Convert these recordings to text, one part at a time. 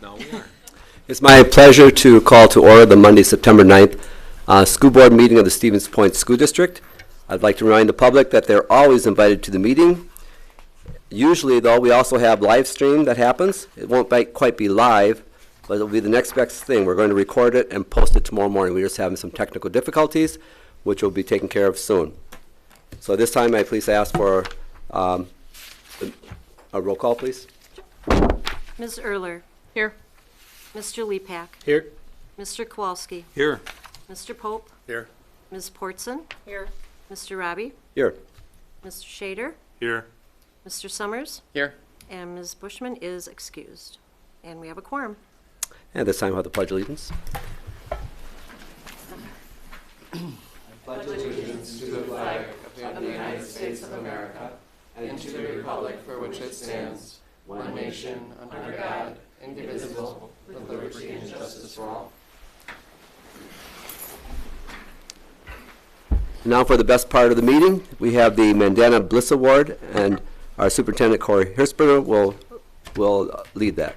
No, we are. It's my pleasure to call to order the Monday, September 9th school board meeting of the Stevens Point School District. I'd like to remind the public that they're always invited to the meeting. Usually, though, we also have live stream that happens. It won't quite be live, but it'll be the next best thing. We're going to record it and post it tomorrow morning. We're just having some technical difficulties, which will be taken care of soon. So at this time, may I please ask for a roll call, please? Ms. Erler. Here. Mr. Lepak. Here. Mr. Kowalski. Here. Mr. Pope. Here. Ms. Portson. Here. Mr. Robbie. Here. Mr. Shader. Here. Mr. Summers. Here. And Ms. Bushman is excused. And we have a quorum. And this time, we'll have the Pledge of Allegiance. Now for the best part of the meeting, we have the Mandana Bliss Award, and our Superintendent Corey Hirsberger will lead that.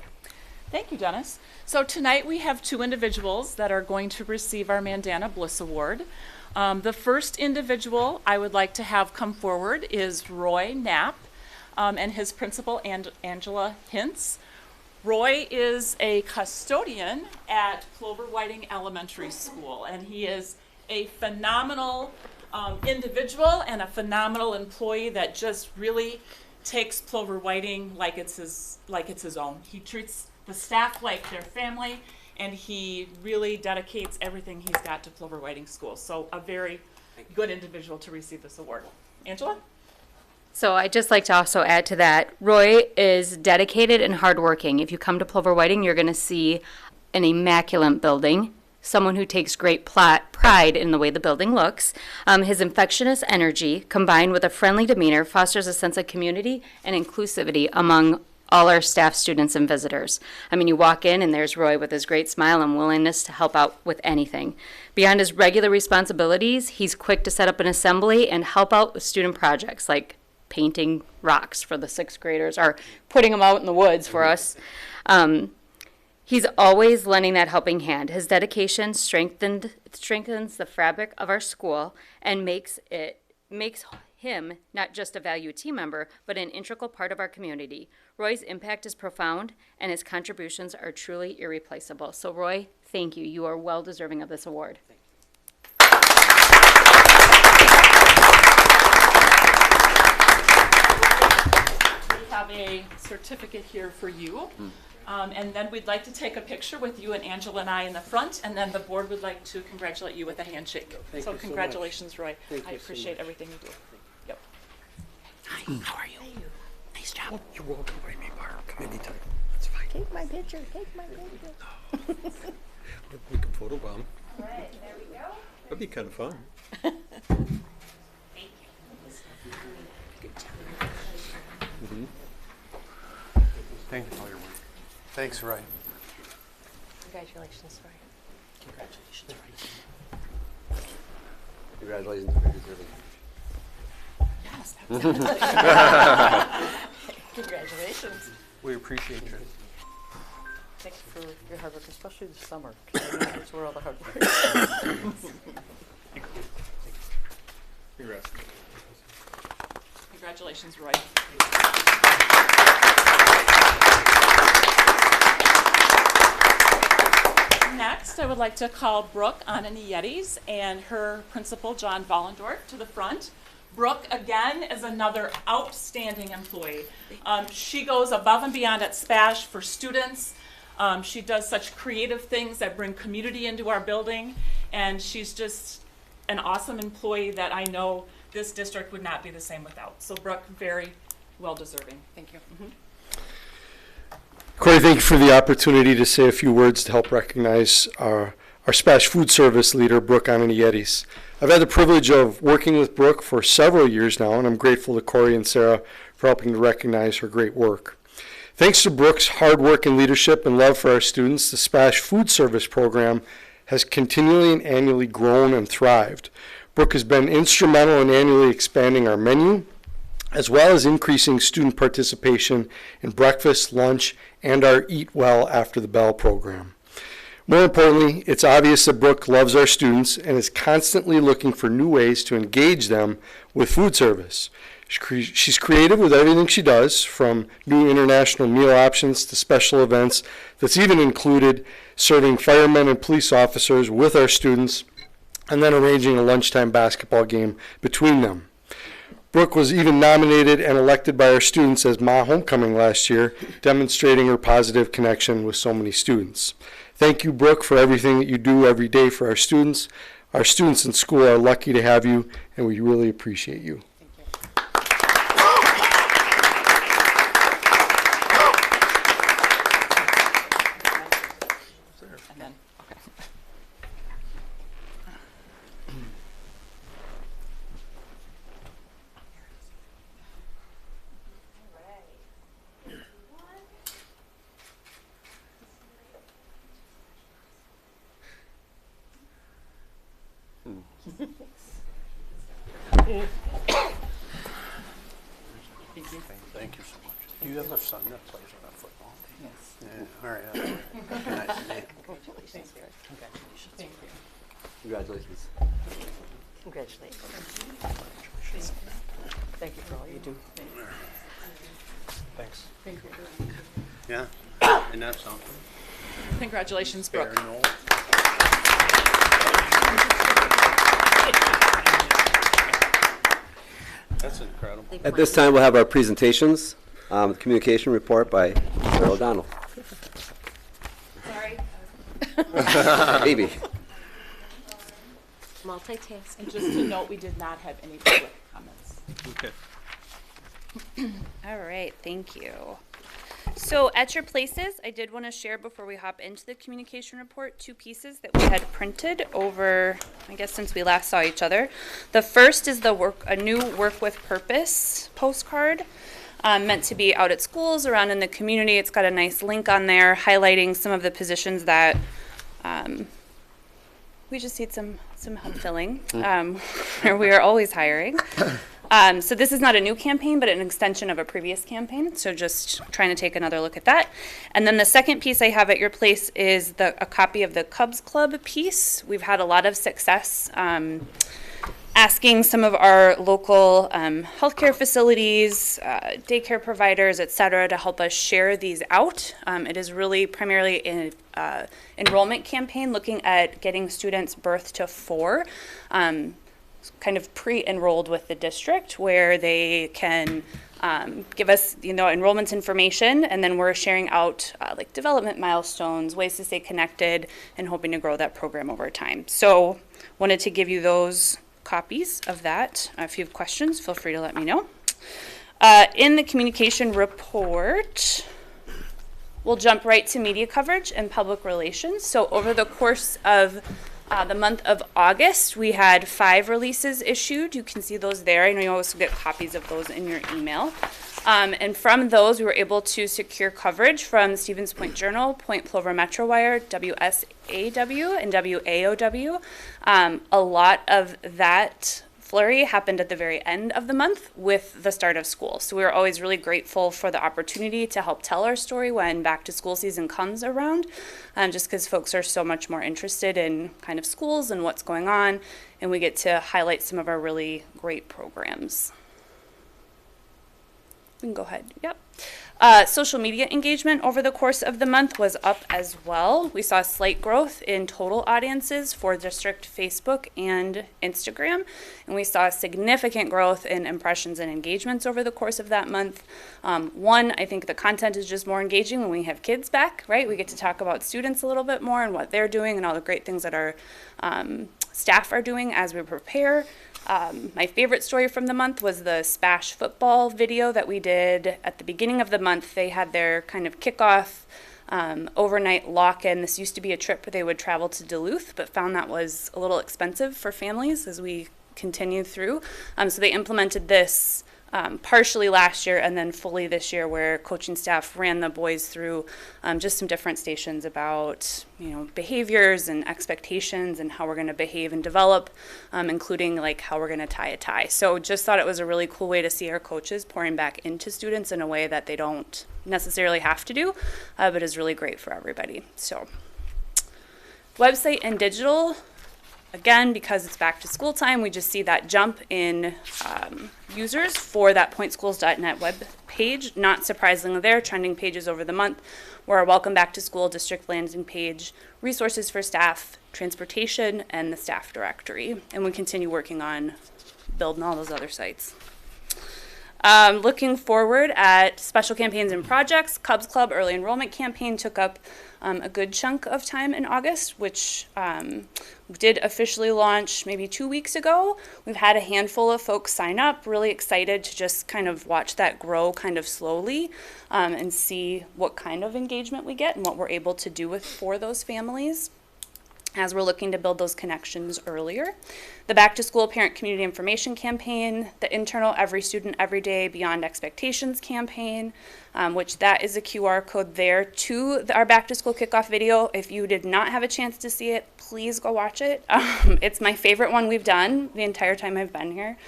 Thank you, Dennis. So tonight we have two individuals that are going to receive our Mandana Bliss Award. The first individual I would like to have come forward is Roy Knapp and his principal, Angela Hintz. Roy is a custodian at Clover Whiting Elementary School, and he is a phenomenal individual and a phenomenal employee that just really takes Clover Whiting like it's his own. He treats the staff like their family, and he really dedicates everything he's got to Clover Whiting School. So a very good individual to receive this award. Angela? So I'd just like to also add to that, Roy is dedicated and hardworking. If you come to Plover Whiting, you're going to see an immaculate building, someone who takes great pride in the way the building looks. His infectious energy, combined with a friendly demeanor, fosters a sense of community and inclusivity among all our staff, students, and visitors. I mean, you walk in and there's Roy with his great smile and willingness to help out with anything. Beyond his regular responsibilities, he's quick to set up an assembly and help out with student projects like painting rocks for the 6th graders or putting them out in the woods for us. He's always lending that helping hand. His dedication strengthens the fabric of our school and makes him not just a valued team member, but an integral part of our community. Roy's impact is profound, and his contributions are truly irreplaceable. So, Roy, thank you. You are well deserving of this award. We have a certificate here for you. And then we'd like to take a picture with you and Angela and I in the front, and then the board would like to congratulate you with a handshake. So congratulations, Roy. I appreciate everything you do. Yep. Hi, how are you? Nice job. Oh, you're welcome. Bring me Barb. Come anytime. That's fine. Take my picture. Take my picture. We can photo bomb. All right, there we go. That'd be kind of fun. Thank you. Good job. Thank you for all your work. Thanks, Roy. Congratulations, Roy. Congratulations, Ray. Congratulations for deserving. Yes, absolutely. Congratulations. We appreciate you. Thanks for your hard work, especially this summer. 'Cause I know that's where all the hard work is. Congrats. Congratulations, Roy. Next, I would like to call Brooke Ananietis and her principal, John Vollendorf, to the front. Brooke, again, is another outstanding employee. She goes above and beyond at SPASH for students. She does such creative things that bring community into our building, and she's just an awesome employee that I know this district would not be the same without. So Brooke, very well deserving. Thank you. Corey, thank you for the opportunity to say a few words to help recognize our SPASH food service leader, Brooke Ananietis. I've had the privilege of working with Brooke for several years now, and I'm grateful to Corey and Sarah for helping to recognize her great work. Thanks to Brooke's hard work and leadership and love for our students, the SPASH food service program has continually and annually grown and thrived. Brooke has been instrumental in annually expanding our menu, as well as increasing student participation in breakfast, lunch, and our Eat Well After the Bell program. More importantly, it's obvious that Brooke loves our students and is constantly looking for new ways to engage them with food service. She's creative with everything she does, from new international meal options to special events that's even included serving firemen and police officers with our students and then arranging a lunchtime basketball game between them. Brooke was even nominated and elected by our students as Ma Homecoming last year, demonstrating her positive connection with so many students. Thank you, Brooke, for everything that you do every day for our students. Our students in school are lucky to have you, and we really appreciate you. And then, okay. Thank you so much. Do you have a son that plays on a football team? Yes. Yeah, all right. Nice to meet you. Congratulations, Gary. Congratulations. Thank you. Congratulations. Congratulations. Thank you for all you do. Thanks. Thank you. Yeah, and that's something. Congratulations, Brooke. Very noble. That's incredible. At this time, we'll have our presentations. Communication report by Sarah O'Donnell. Sorry. Maybe. Multitasking. And just to note, we did not have any public comments. Okay. All right, thank you. So at your places, I did want to share before we hop into the communication report 2 pieces that we had printed over, I guess, since we last saw each other. The first is a new Work with Purpose postcard meant to be out at schools, around in the community. It's got a nice link on there highlighting some of the positions that we just need some help filling, where we are always hiring. So this is not a new campaign, but an extension of a previous campaign. So just trying to take another look at that. And then the second piece I have at your place is a copy of the Cubs Club piece. We've had a lot of success asking some of our local healthcare facilities, daycare providers, et cetera, to help us share these out. It is really primarily an enrollment campaign looking at getting students birth to 4. Kind of pre-enrolled with the district, where they can give us, enrollment information, and then we're sharing out like development milestones, ways to stay connected, and hoping to grow that program over time. So wanted to give you those copies of that. If you have questions, feel free to let me know. In the communication report, we'll jump right to media coverage and public relations. So over the course of the month of August, we had 5 releases issued. You can see those there. I know you also get copies of those in your email. And from those, we were able to secure coverage from Stevens Point Journal, Point Plover Metro Wire, WSAW, and WAOW. A lot of that flurry happened at the very end of the month with the start of school. So we were always really grateful for the opportunity to help tell our story when back to school season comes around, just because folks are so much more interested in kind of schools and what's going on, and we get to highlight some of our really great programs. We can go ahead. Yep. Social media engagement over the course of the month was up as well. We saw slight growth in total audiences for district Facebook and Instagram, and we saw significant growth in impressions and engagements over the course of that month. One, I think the content is just more engaging when we have kids back, right? We get to talk about students a little bit more and what they're doing and all the great things that our staff are doing as we prepare. My favorite story from the month was the Spash football video that we did at the beginning of the month. They had their kind of kickoff overnight lock-in. This used to be a trip where they would travel to Duluth, but found that was a little expensive for families as we continued through. So they implemented this partially last year and then fully this year, where coaching staff ran the boys through just some different stations about, behaviors and expectations and how we're going to behave and develop, including like how we're going to tie a tie. So just thought it was a really cool way to see our coaches pouring back into students in a way that they don't necessarily have to do, but is really great for everybody. So website and digital. Again, because it's back to school time, we just see that jump in users for that pointschools.net web page. Not surprisingly, there, trending pages over the month were our Welcome Back to School district landing page, resources for staff, transportation, and the staff directory. And we continue working on building all those other sites. Looking forward at special campaigns and projects, Cubs Club early enrollment campaign took up a good chunk of time in August, which did officially launch maybe 2 weeks ago. We've had a handful of folks sign up, really excited to just kind of watch that grow kind of slowly and see what kind of engagement we get and what we're able to do for those families as we're looking to build those connections earlier. The Back to School Parent Community Information Campaign, the internal Every Student Every Day Beyond Expectations campaign, which that is a QR code there to our Back to School kickoff video. If you did not have a chance to see it, please go watch it. It's my favorite one we've done the entire time I've been here.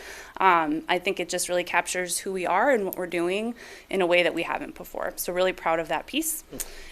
I think it just really captures who we are and what we're doing in a way that we haven't before. So really proud of that piece.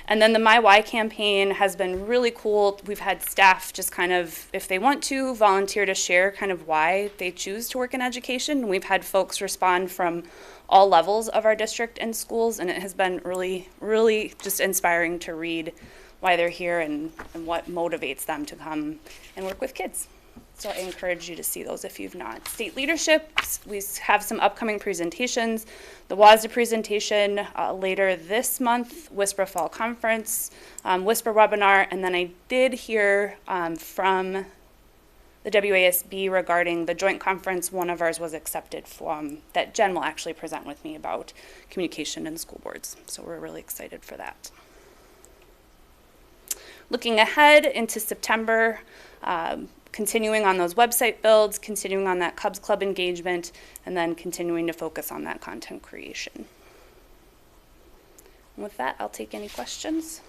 And then the My Why campaign has been really cool. We've had staff just kind of, if they want to, volunteer to share kind of why they choose to work in education. We've had folks respond from all levels of our district and schools, and it has been really, really just inspiring to read why they're here and what motivates them to come and work with kids. So I encourage you to see those if you've not. State leadership, we have some upcoming presentations. The WASDA presentation later this month, WISPR Fall Conference, WISPR webinar, and then I did hear from the WASB regarding the joint conference. One of ours was accepted from, that Jen will actually present with me about communication in school boards. So we're really excited for that. Looking ahead into September, continuing on those website builds, continuing on that Cubs Club engagement, and then continuing to focus on that content creation. And with that, I'll take any questions.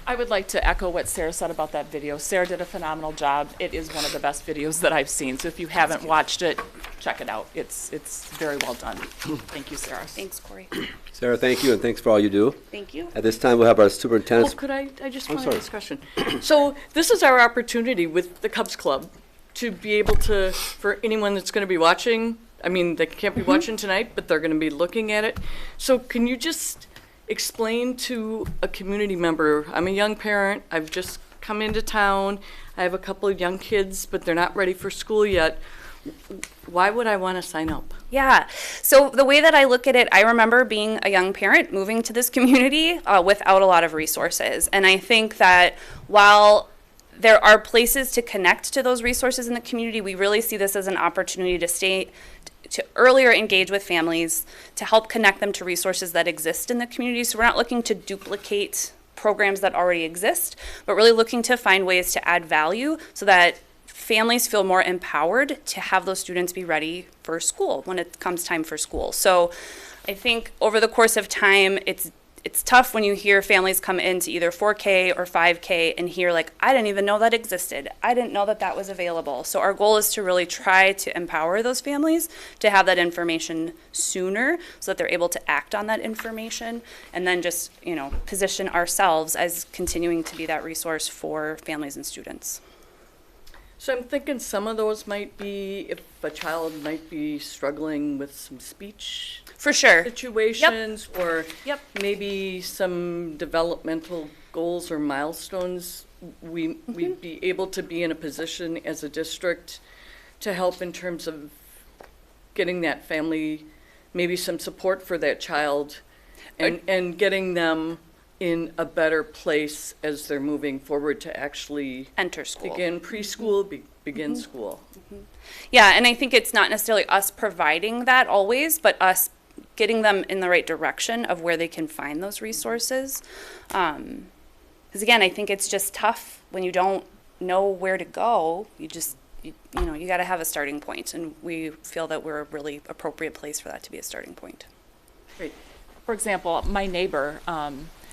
I would like to echo what Sarah said about that video. Sarah did a phenomenal job. It is one of the best videos that I've seen. So if you haven't watched it, check it out. It's very well done. Thank you, Sarah. Thanks, Corey. Sarah, thank you, and thanks for all you do. Thank you. At this time, we'll have our Well, superintendent. could I just I'm want sorry. a discussion? So this is our opportunity with the Cubs Club to be able to, for anyone that's going to be watching, I mean, they can't be watching tonight, but they're going to be looking at it. So can you just explain to a community member, I'm a young parent, I've just come into town, I have a couple of young kids, but they're not ready for school yet. Why would I want to sign up? Yeah. So the way that I look at it, I remember being a young parent moving to this community without a lot of resources. And I think that while there are places to connect to those resources in the community, we really see this as an opportunity to earlier engage with families, to help connect them to resources that exist in the community. So we're not looking to duplicate programs that already exist, but really looking to find ways to add value so that families feel more empowered to have those students be ready for school when it comes time for school. So I think over the course of time, it's tough when you hear families come into either 4K or 5K and hear like, I didn't even know that existed. I didn't know that that was available. So our goal is to really try to empower those families to have that information sooner so that they're able to act on that information, and then just, position ourselves as continuing to be that resource for families and students. So I'm thinking some of those might be if a child might be struggling with some speech For sure. situations, or Yep. maybe some developmental goals or milestones. We'd be able to be in a position as a district to help in terms of getting that family maybe some support for that child and getting them in a better place as they're moving forward to actually Enter school. begin preschool, begin school. Yeah, and I think it's not necessarily us providing that always, but us getting them in the right direction of where they can find those resources. Because again, I think it's just tough when you don't know where to go. You just you know, you got to have a starting point, and we feel that we're a really appropriate place for that to be a starting point. Great. For example, my neighbor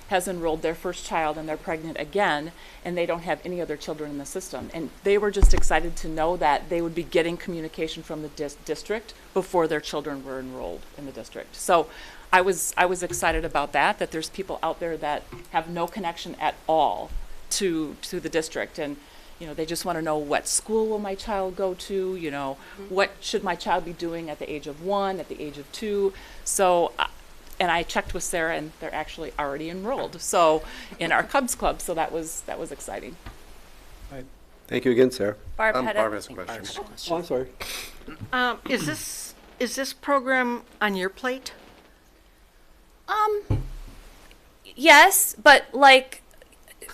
has enrolled their first child and they're pregnant again, and they don't have any other children in the system. And they were just excited to know that they would be getting communication from the district before their children were enrolled in the district. So I was excited about that there's people out there that have no connection at all to the district. And you know, they just want to know, what school will my child go to? You know, what should my child be doing at the age of 1, at the age of 2? So, and I checked with Sarah, and they're actually already enrolled. So, in our Cubs Club. So that was exciting. Thank you again, Sarah. Barb had Barb a has a question. Oh, I'm sorry. Is this program on your plate? Yes, but like,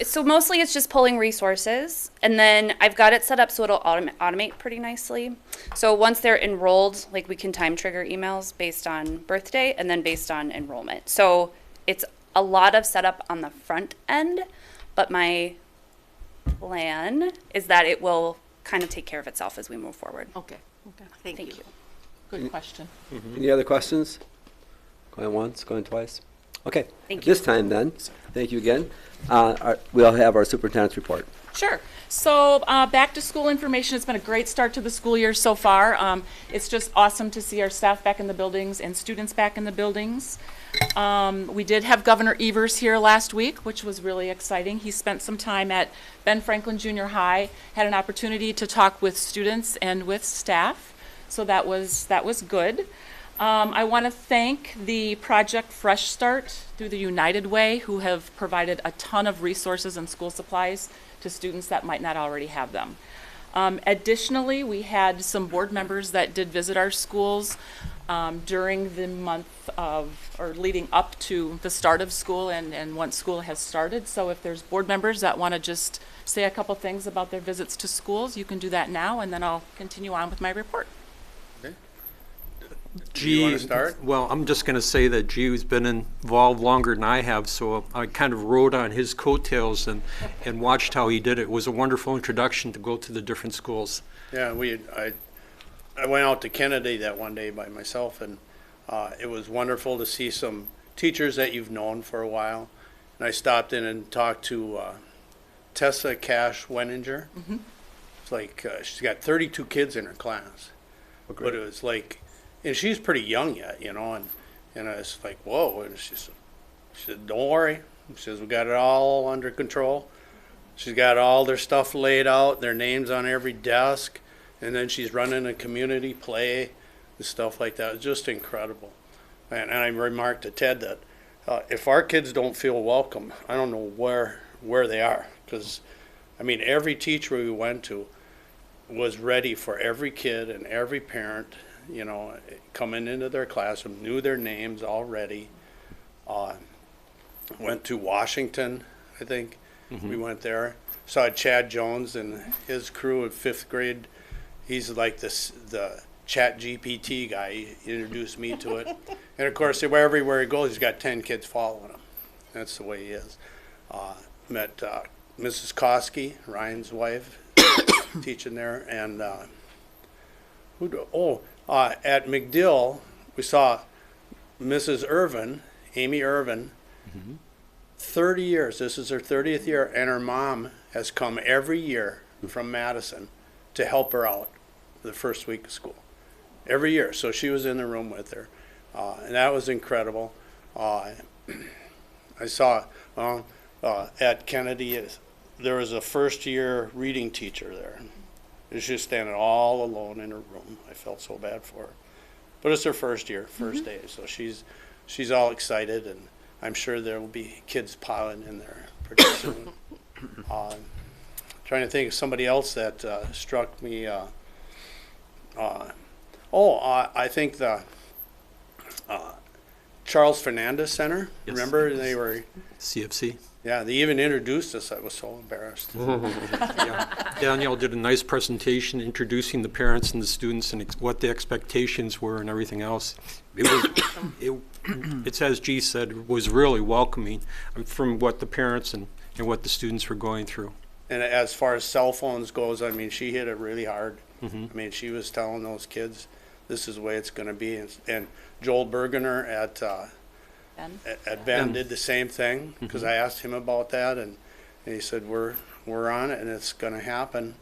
so mostly it's just pulling resources, and then I've got it set up so it'll automate pretty nicely. So once they're enrolled, like, we can time trigger emails based on birthday and then based on enrollment. So it's a lot of setup on the front end, but my plan is that it will kind of take care of itself as we move forward. Okay. Thank you. Good question. Any other questions? Going once, going twice? Okay. Thank At this time then, thank you again. We'll have our superintendent's report. Sure. So back to school information. It's been a great start to the school year so far. It's just awesome to see our staff back in the buildings and students back in the buildings. We did have Governor Evers here last week, which was really exciting. He spent some time at Ben Franklin Junior High, had an opportunity to talk with students and with staff. So that was good. I want to thank the Project Fresh Start through the United Way, who have provided a ton of resources and school supplies to students that might not already have them. Additionally, we had some board members that did visit our schools during the month of, or leading up to the start of school and once school has started. So if there's board members that want to just say a couple things about their visits to schools, you can do that now, and then I'll continue on with my report. Do you want to start? Well, I'm just going to say that G's been involved longer than I have, so I kind of rode on his coattails and watched how he did it. It was a wonderful introduction to go to the different schools. Yeah, I went out to Kennedy that one day by myself, and it was wonderful to see some teachers that you've known for a while. And I stopped in and talked to Tessa Cash Wenninger. Mm-hmm. It's like she's got 32 kids in her class, but it was like. And she's pretty young yet, you know, and I was like, whoa. And she said, don't worry. She says, we got it all under control. She's got all their stuff laid out, their names on every desk. And then she's running a community play and stuff like that. It's just incredible. And I remarked to Ted that if our kids don't feel welcome, I don't know where they are. Because, I mean, every teacher we went to was ready for every kid and every parent, you know, coming into their classroom, knew their names already. Went to Washington, I think. Mm-hmm. We went there. Saw Chad Jones and his crew of 5th grade. He's like the Chat GPT guy. He introduced me to it. And of course, everywhere he goes, he's got 10 kids following him. That's the way he is. Met Mrs. Koski, Ryan's wife, teaching there. And at McDill, we saw Mrs. Irvin, Amy Irvin, 30 years. This is her 30th year, and her mom has come every year from Madison to help her out the first week of school. Every year. So she was in the room with her. And that was incredible. I saw at Kennedy, there was a first-year reading teacher there. She was standing all alone in her room. I felt so bad for her. But it's her first year, first day. So she's all excited, and I'm sure there will be kids piling in there pretty soon. Trying to think of somebody else that struck me. I think the Charles Fernandez Center. Yes. Remember, they were CFC. Yeah, they even introduced us. I was so embarrassed. Yeah. Danielle did a nice presentation introducing the parents and the students and what the expectations were and everything else. It's as G said, it was really welcoming from what the parents and what the students were going through. And as far as cell phones goes, I mean, she hit it really hard. I mean, she was telling those kids, this is the way it's going to be. And Joel Bergener Ben? at Ben did the same thing, because I asked him about that, and he said, we're on it, and it's going to happen,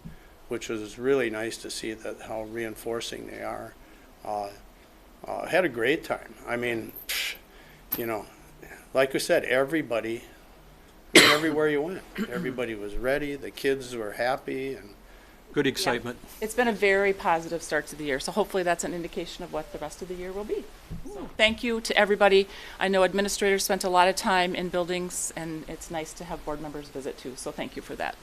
which was really nice to see that how reinforcing they are. Had a great time. I mean, you know, like I said, everybody, everywhere you went, everybody was ready. The kids were happy, and Good excitement. It's been a very positive start to the year, so hopefully that's an indication of what the rest of the year will be. So thank you to everybody. I know administrators spent a lot of time in buildings, and it's nice to have board members visit too, so thank you for that.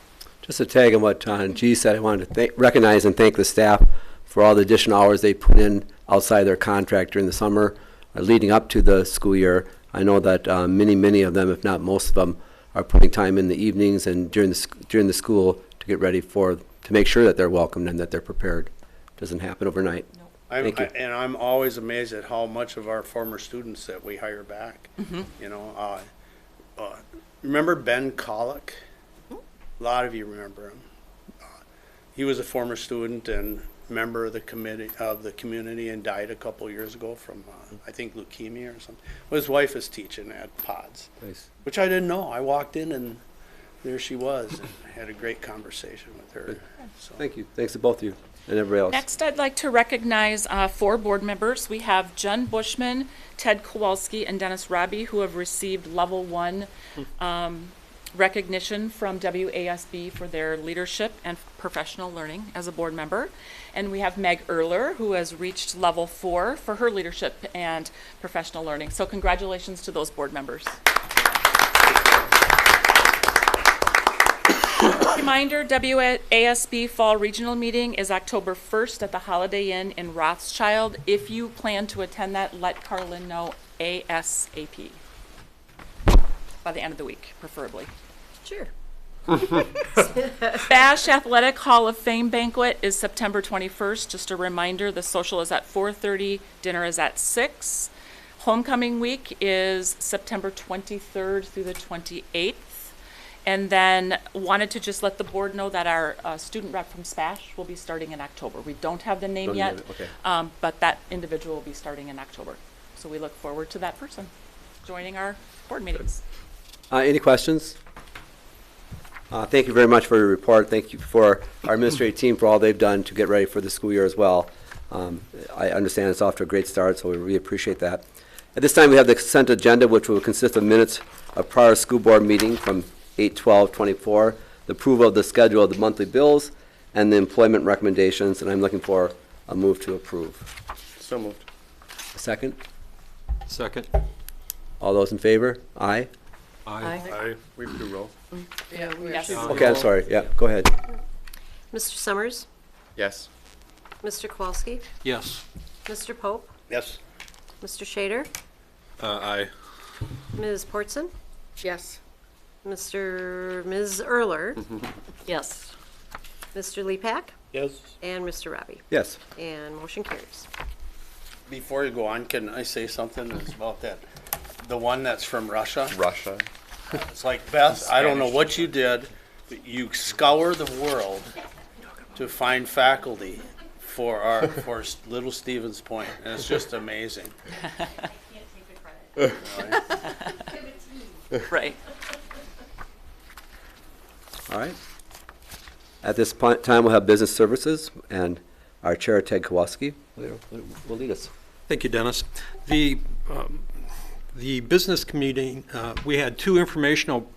Just to tag on what G said, I wanted to recognize and thank the staff for all the additional hours they put in outside their contract during the summer, leading up to the school year. I know that many of them, if not most of them, are putting time in the evenings and during the school to get ready to make sure that they're welcomed and that they're prepared. Doesn't happen overnight. Thank you. And I'm always amazed at how much of our former students that we hire back. You know, remember Ben Colick? A lot of you remember him. He was a former student and member of the community and died a couple years ago from I think leukemia or something. Well, his wife is teaching at Pods, Nice. which I didn't know. I walked in and there she was, and had a great conversation with her. So. Thank you. Thanks to both of you and everybody else. Next, I'd like to recognize 4 board members. We have Jen Bushman, Ted Kowalski, and Dennis Robbie, who have received level 1 recognition from WASB for their leadership and professional learning as a board member. And we have Meg Erler, who has reached level 4 for her leadership and professional learning. So congratulations to those board members. Reminder, WASB Fall Regional Meeting is October 1st at the Holiday Inn in Rothschild. If you plan to attend that, let Carlin know ASAP. By the end of the week, preferably. Sure. Bash Athletic Hall of Fame Banquet is September 21st. Just a reminder, the social is at 4:30, dinner is at 6. Homecoming week is September 23rd through the 28th. And then wanted to just let the board know that our student rep from SPASH will be starting in October. We don't have the name Don't yet, have it, okay. but that individual will be starting in October. So we look forward to that person joining our board meetings. Any questions? Thank you very much for your report. Thank you for our administrative team for all they've done to get ready for the school year as well. I understand it's off to a great start, so we really appreciate that. At this time, we have the consent agenda, which will consist of minutes of prior school board meeting from 8/12/24, the approval of the schedule of the monthly bills, and the employment recommendations, and I'm looking for a move to approve. So moved. A second? Second. All those in favor? Aye? Aye. We have to roll. Yes. Okay, I'm sorry. Yeah, go ahead. Mr. Summers, Yes. Mr. Kowalski, Yes. Mr. Pope, Yes. Mr. Shader, Aye. Ms. Portson, Yes. Ms. Erler, Yes. Mr. Lepak, Yes. and Mr. Robbie. Yes. And motion carries. Before you go on, can I say something about that? The one that's from Russia? Russia. It's like, Beth, I don't know what you did, but you scour the world to find faculty for Little Stevens Point, and it's just amazing. Right. All right. At this time, we'll have business services, and our chair, Ted Kowalski, will lead us. Thank you, Dennis. The business committee, we had 2 informational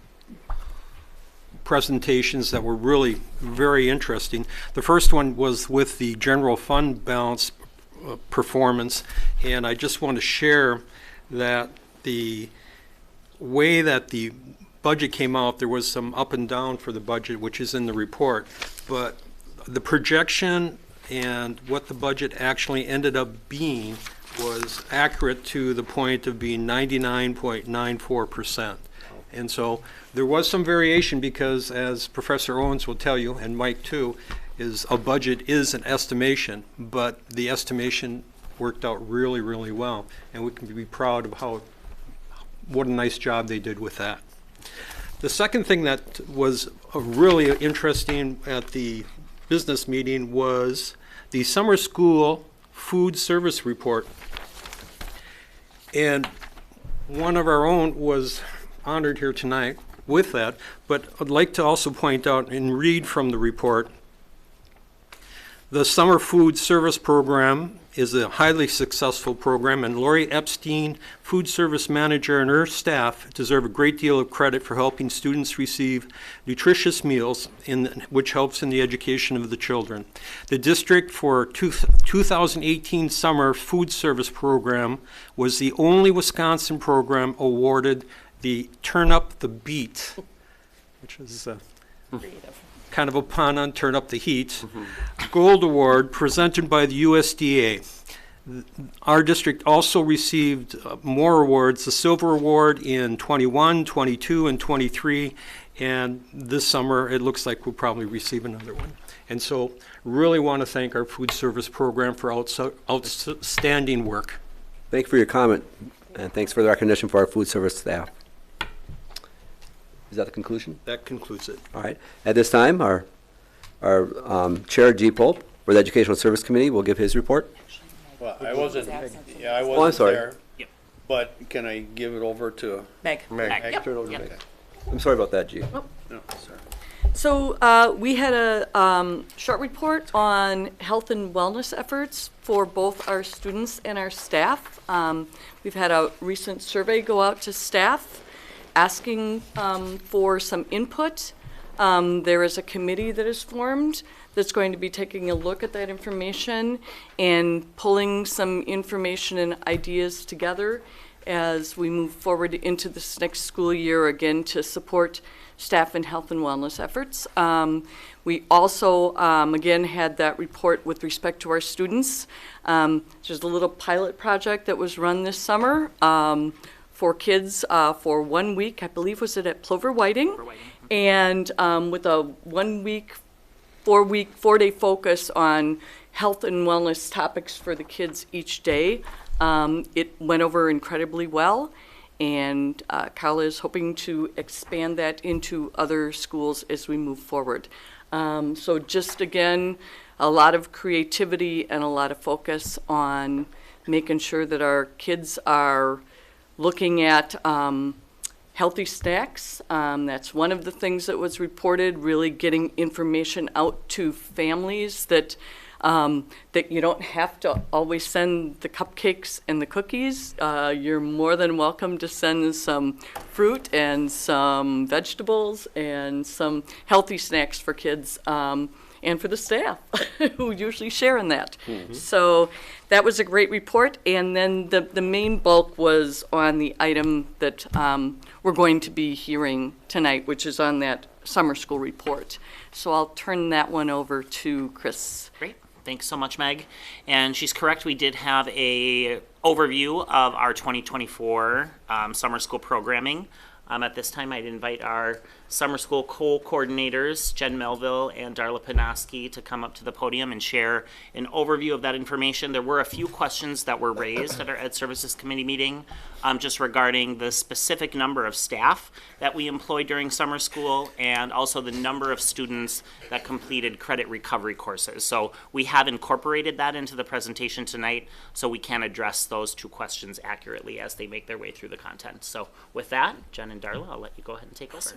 presentations that were really very interesting. The first one was with the general fund balance performance, and I just want to share that the way that the budget came out, there was some up and down for the budget, which is in the report, but the projection and what the budget actually ended up being was accurate to the point of being 99.94%. And so there was some variation because, as Professor Owens will tell you, and Mike too, is a budget is an estimation, but the estimation worked out really, really well. And we can be proud of what a nice job they did with that. The second thing that was really interesting at the business meeting was the summer school food service report. And one of our own was honored here tonight with that, but I'd like to also point out and read from the report. The summer food service program is a highly successful program, and Lori Epstein, food service manager, and her staff deserve a great deal of credit for helping students receive nutritious meals, which helps in the education of the children. The district for 2018 summer food service program was the only Wisconsin program awarded the Turn Up the Beat, which is kind of a pun on Turn Up the Heat, Gold Award presented by the USDA. Our district also received more awards, the Silver Award in 21, 22, and 23, and this summer it looks like we'll probably receive another one. And so really want to thank our food service program for outstanding work. Thank you for your comment, and thanks for the recognition for our food service staff. Is that the conclusion? That concludes it. All right. At this time, our Chair, G. Pope, for the Educational Service Committee, will give his report. Well, I wasn't, yeah, I I'm wasn't sorry. there. But can I give it over to Meg. Meg? Yep. Turn it over to Meg. I'm sorry about that, G. No, sorry. So we had a short report on health and wellness efforts for both our students and our staff. We've had a recent survey go out to staff asking for some input. There is a committee that is formed that's going to be taking a look at that information and pulling some information and ideas together as we move forward into this next school year, again, to support staff and health and wellness efforts. We also, again, had that report with respect to our students. There's a little pilot project that was run this summer for kids for 1 week, I believe was it at Plover Whiting? And with a 1 week, 4-day focus on health and wellness topics for the kids each day. It went over incredibly well, and Carla is hoping to expand that into other schools as we move forward. So just again, a lot of creativity and a lot of focus on making sure that our kids are looking at healthy snacks. That's one of the things that was reported, really getting information out to families that that you don't have to always send the cupcakes and the cookies. You're more than welcome to send some fruit and some vegetables and some healthy snacks for kids and for the staff who usually share in that. So that was a great report. And then the main bulk was on the item that we're going to be hearing tonight, which is on that summer school report. So I'll turn that one over to Chris. Great. Thanks so much, Meg. And she's correct. We did have a overview of our 2024 summer school programming. At this time, I'd invite our summer school co-coordinators, Jen Melville and Darla Panoski, to come up to the podium and share an overview of that information. There were a few questions that were raised at our Ed Services Committee meeting just regarding the specific number of staff that we employ during summer school and also the number of students that completed credit recovery courses. So we have incorporated that into the presentation tonight so we can address those two questions accurately as they make their way through the content. So with that, Jen and Darla, I'll let you go ahead and take over.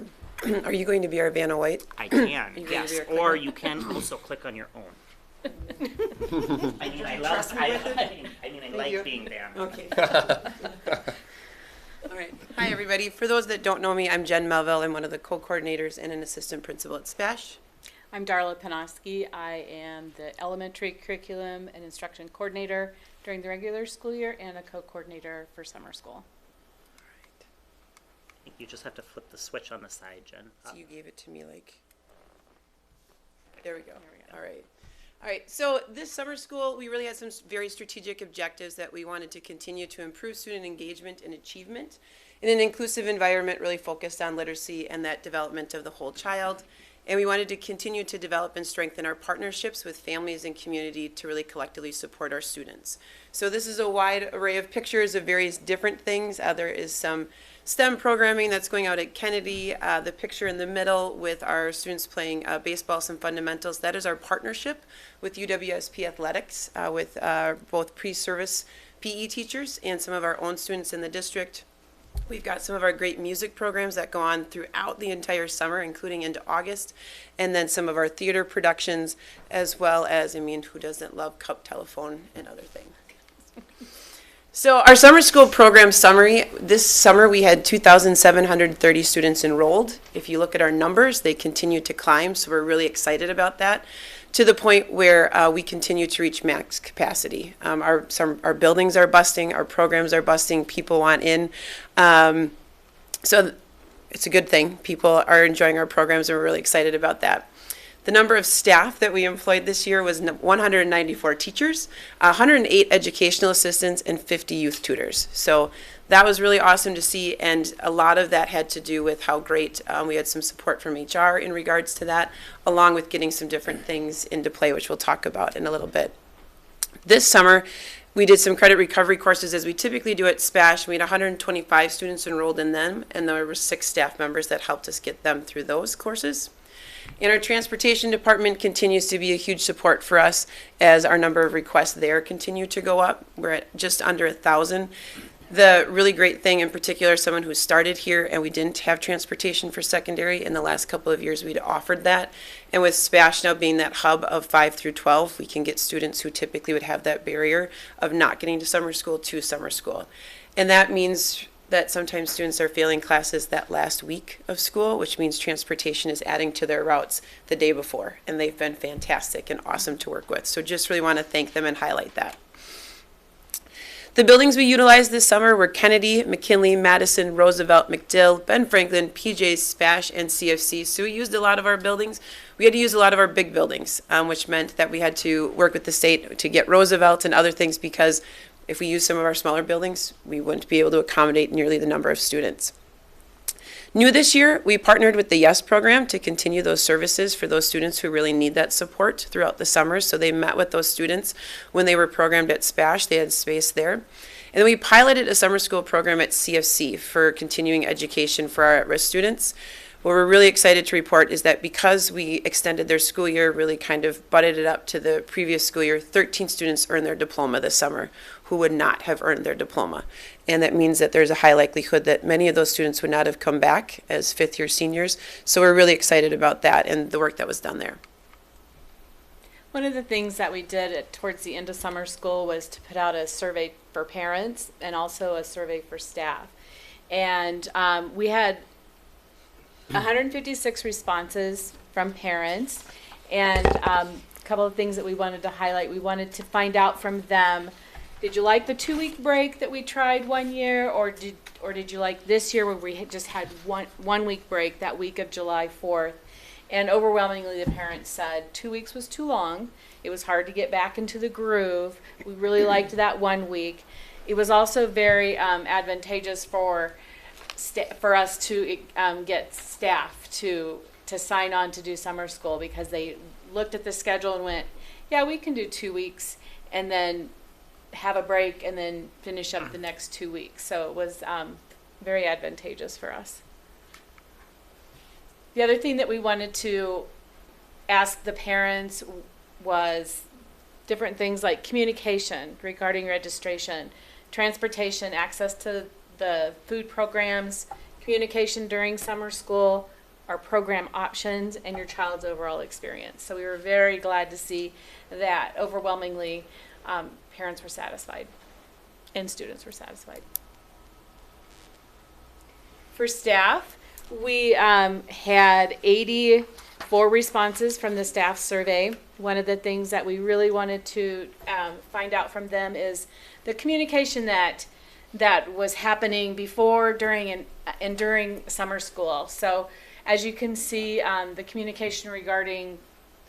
Are you going to be our Vanna White? I can, yes. Or you can also click on your own. I mean, I like being Vanna. Okay. All right. Hi, everybody. For those that don't know me, I'm Jen Melville. I'm one of the co-coordinators and an assistant principal at SPASH. I'm Darla Panoski. I am the elementary curriculum and instruction coordinator during the regular school year and a co-coordinator for summer school. You just have to flip the switch on the side, Jen. So you gave it to me like, there we go. All right. All right, so this summer school, we really had some very strategic objectives that we wanted to continue to improve student engagement and achievement in an inclusive environment really focused on literacy and that development of the whole child. And we wanted to continue to develop and strengthen our partnerships with families and community to really collectively support our students. So this is a wide array of pictures of various different things. There is some STEM programming that's going out at Kennedy. The picture in the middle with our students playing baseball, some fundamentals. That is our partnership with UWSP Athletics with both pre-service PE teachers and some of our own students in the district. We've got some of our great music programs that go on throughout the entire summer, including into August, and then some of our theater productions, as well as, I mean, who doesn't love Cup Telephone and other things? So our summer school program summary, this summer we had 2,730 students enrolled. If you look at our numbers, they continue to climb, so we're really excited about that, to the point where we continue to reach max capacity. Our buildings are busting, our programs are busting, people want in. So it's a good thing. People are enjoying our programs, and we're really excited about that. The number of staff that we employed this year was 194 teachers, 108 educational assistants, and 50 youth tutors. So that was really awesome to see, and a lot of that had to do with how great we had some support from HR in regards to that, along with getting some different things into play, which we'll talk about in a little bit. This summer, we did some credit recovery courses as we typically do at SPASH. We had 125 students enrolled in them, and there were 6 staff members that helped us get them through those courses. And our transportation department continues to be a huge support for us as our number of requests there continue to go up. We're at just under 1,000. The really great thing in particular, someone who started here and we didn't have transportation for secondary in the last couple of years, we'd offered that. And with SPASH now being that hub of 5 through 12, we can get students who typically would have that barrier of not getting to summer school. And that means that sometimes students are failing classes that last week of school, which means transportation is adding to their routes the day before. And they've been fantastic and awesome to work with. So just really want to thank them and highlight that. The buildings we utilized this summer were Kennedy, McKinley, Madison, Roosevelt, McDill, Ben Franklin, PJ's, SPASH, and CFC. So we used a lot of our buildings. We had to use a lot of our big buildings, which meant that we had to work with the state to get Roosevelt and other things, because if we use some of our smaller buildings, we wouldn't be able to accommodate nearly the number of students. New this year, we partnered with the YES program to continue those services for those students who really need that support throughout the summer. So they met with those students when they were programmed at SPASH. They had space there. And then we piloted a summer school program at CFC for continuing education for our at-risk students. What we're really excited to report is that because we extended their school year, really kind of butted it up to the previous school year, 13 students earned their diploma this summer who would not have earned their diploma. And that means that there's a high likelihood that many of those students would not have come back as fifth-year seniors. So we're really excited about that and the work that was done there. One of the things that we did towards the end of summer school was to put out a survey for parents and also a survey for staff. And we had 156 responses from parents, and a couple of things that we wanted to highlight. We wanted to find out from them, did you like the 2-week break that we tried one year, or did you like this year where we just had one week break, that week of July 4th? And overwhelmingly the parents said 2 weeks was too long. It was hard to get back into the groove. We really liked that 1 week. It was also very advantageous for us to get staff to sign on to do summer school, because they looked at the schedule and went, yeah, we can do 2 weeks and then have a break and then finish up the next 2 weeks. So it was very advantageous for us. The other thing that we wanted to ask the parents was different things like communication regarding registration, transportation, access to the food programs, communication during summer school, our program options, and your child's overall experience. So we were very glad to see that overwhelmingly parents were satisfied and students were satisfied. For staff, we had 84 responses from the staff survey. One of the things that we really wanted to find out from them is the communication that was happening before, during, and during summer school. So as you can see, the communication regarding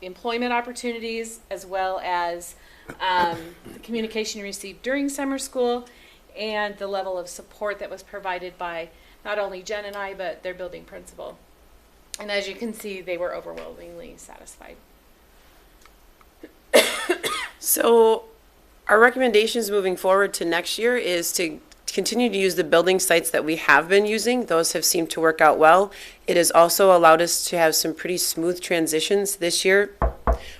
employment opportunities, as well as the communication received during summer school, and the level of support that was provided by not only Jen and I, but their building principal. And as you can see, they were overwhelmingly satisfied. So our recommendations moving forward to next year is to continue to use the building sites that we have been using. Those have seemed to work out well. It has also allowed us to have some pretty smooth transitions. This year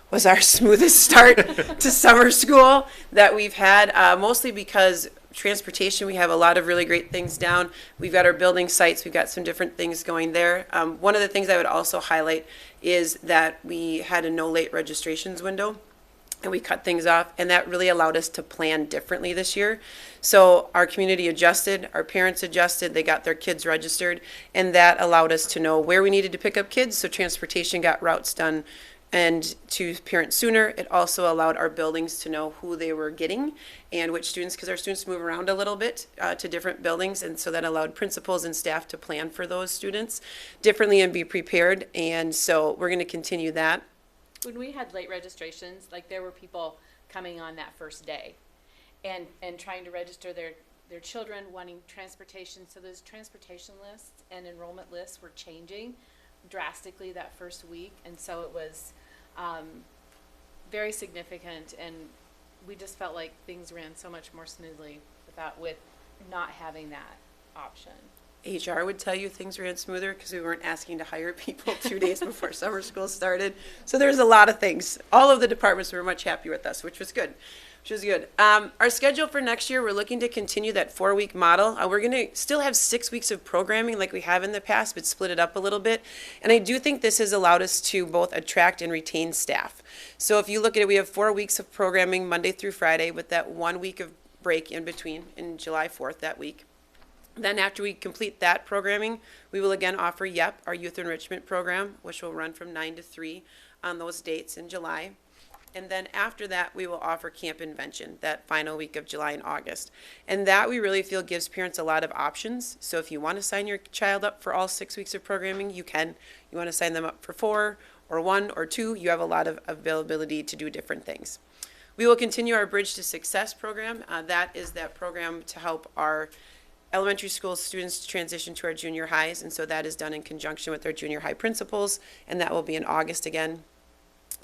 was our smoothest start to summer school that we've had, mostly because transportation, we have a lot of really great things down. We've got our building sites, we've got some different things going there. One of the things I would also highlight is that we had a no late registrations window, and we cut things off, and that really allowed us to plan differently this year. So our community adjusted, our parents adjusted, they got their kids registered, and that allowed us to know where we needed to pick up kids, so transportation got routes done and to parents sooner. It also allowed our buildings to know who they were getting and which students, because our students move around a little bit to different buildings, and so that allowed principals and staff to plan for those students differently and be prepared, and so we're going to continue that. When we had late registrations, like there were people coming on that first day and trying to register their children, wanting transportation. So those transportation lists and enrollment lists were changing drastically that first week. And so it was very significant, and we just felt like things ran so much more smoothly with not having that option. HR would tell you things ran smoother because we weren't asking to hire people 2 days before summer school started. So there's a lot of things. All of the departments were much happier with us, which was good. Our schedule for next year, we're looking to continue that 4-week model. We're going to still have 6 weeks of programming like we have in the past, but split it up a little bit. And I do think this has allowed us to both attract and retain staff. So if you look at it, we have 4 weeks of programming Monday through Friday with that 1 week of break in between in July 4th that week. Then after we complete that programming, we will again offer YEP, our Youth Enrichment Program, which will run from 9 to 3 on those dates in July. And then after that, we will offer Camp Invention, that final week of July and August. And that we really feel gives parents a lot of options. So if you want to sign your child up for all 6 weeks of programming, you can. You want to sign them up for 4 or 1 or 2, you have a lot of availability to do different things. We will continue our Bridge to Success program. That is that program to help our elementary school students transition to our junior highs, and so that is done in conjunction with our junior high principals, and that will be in August again.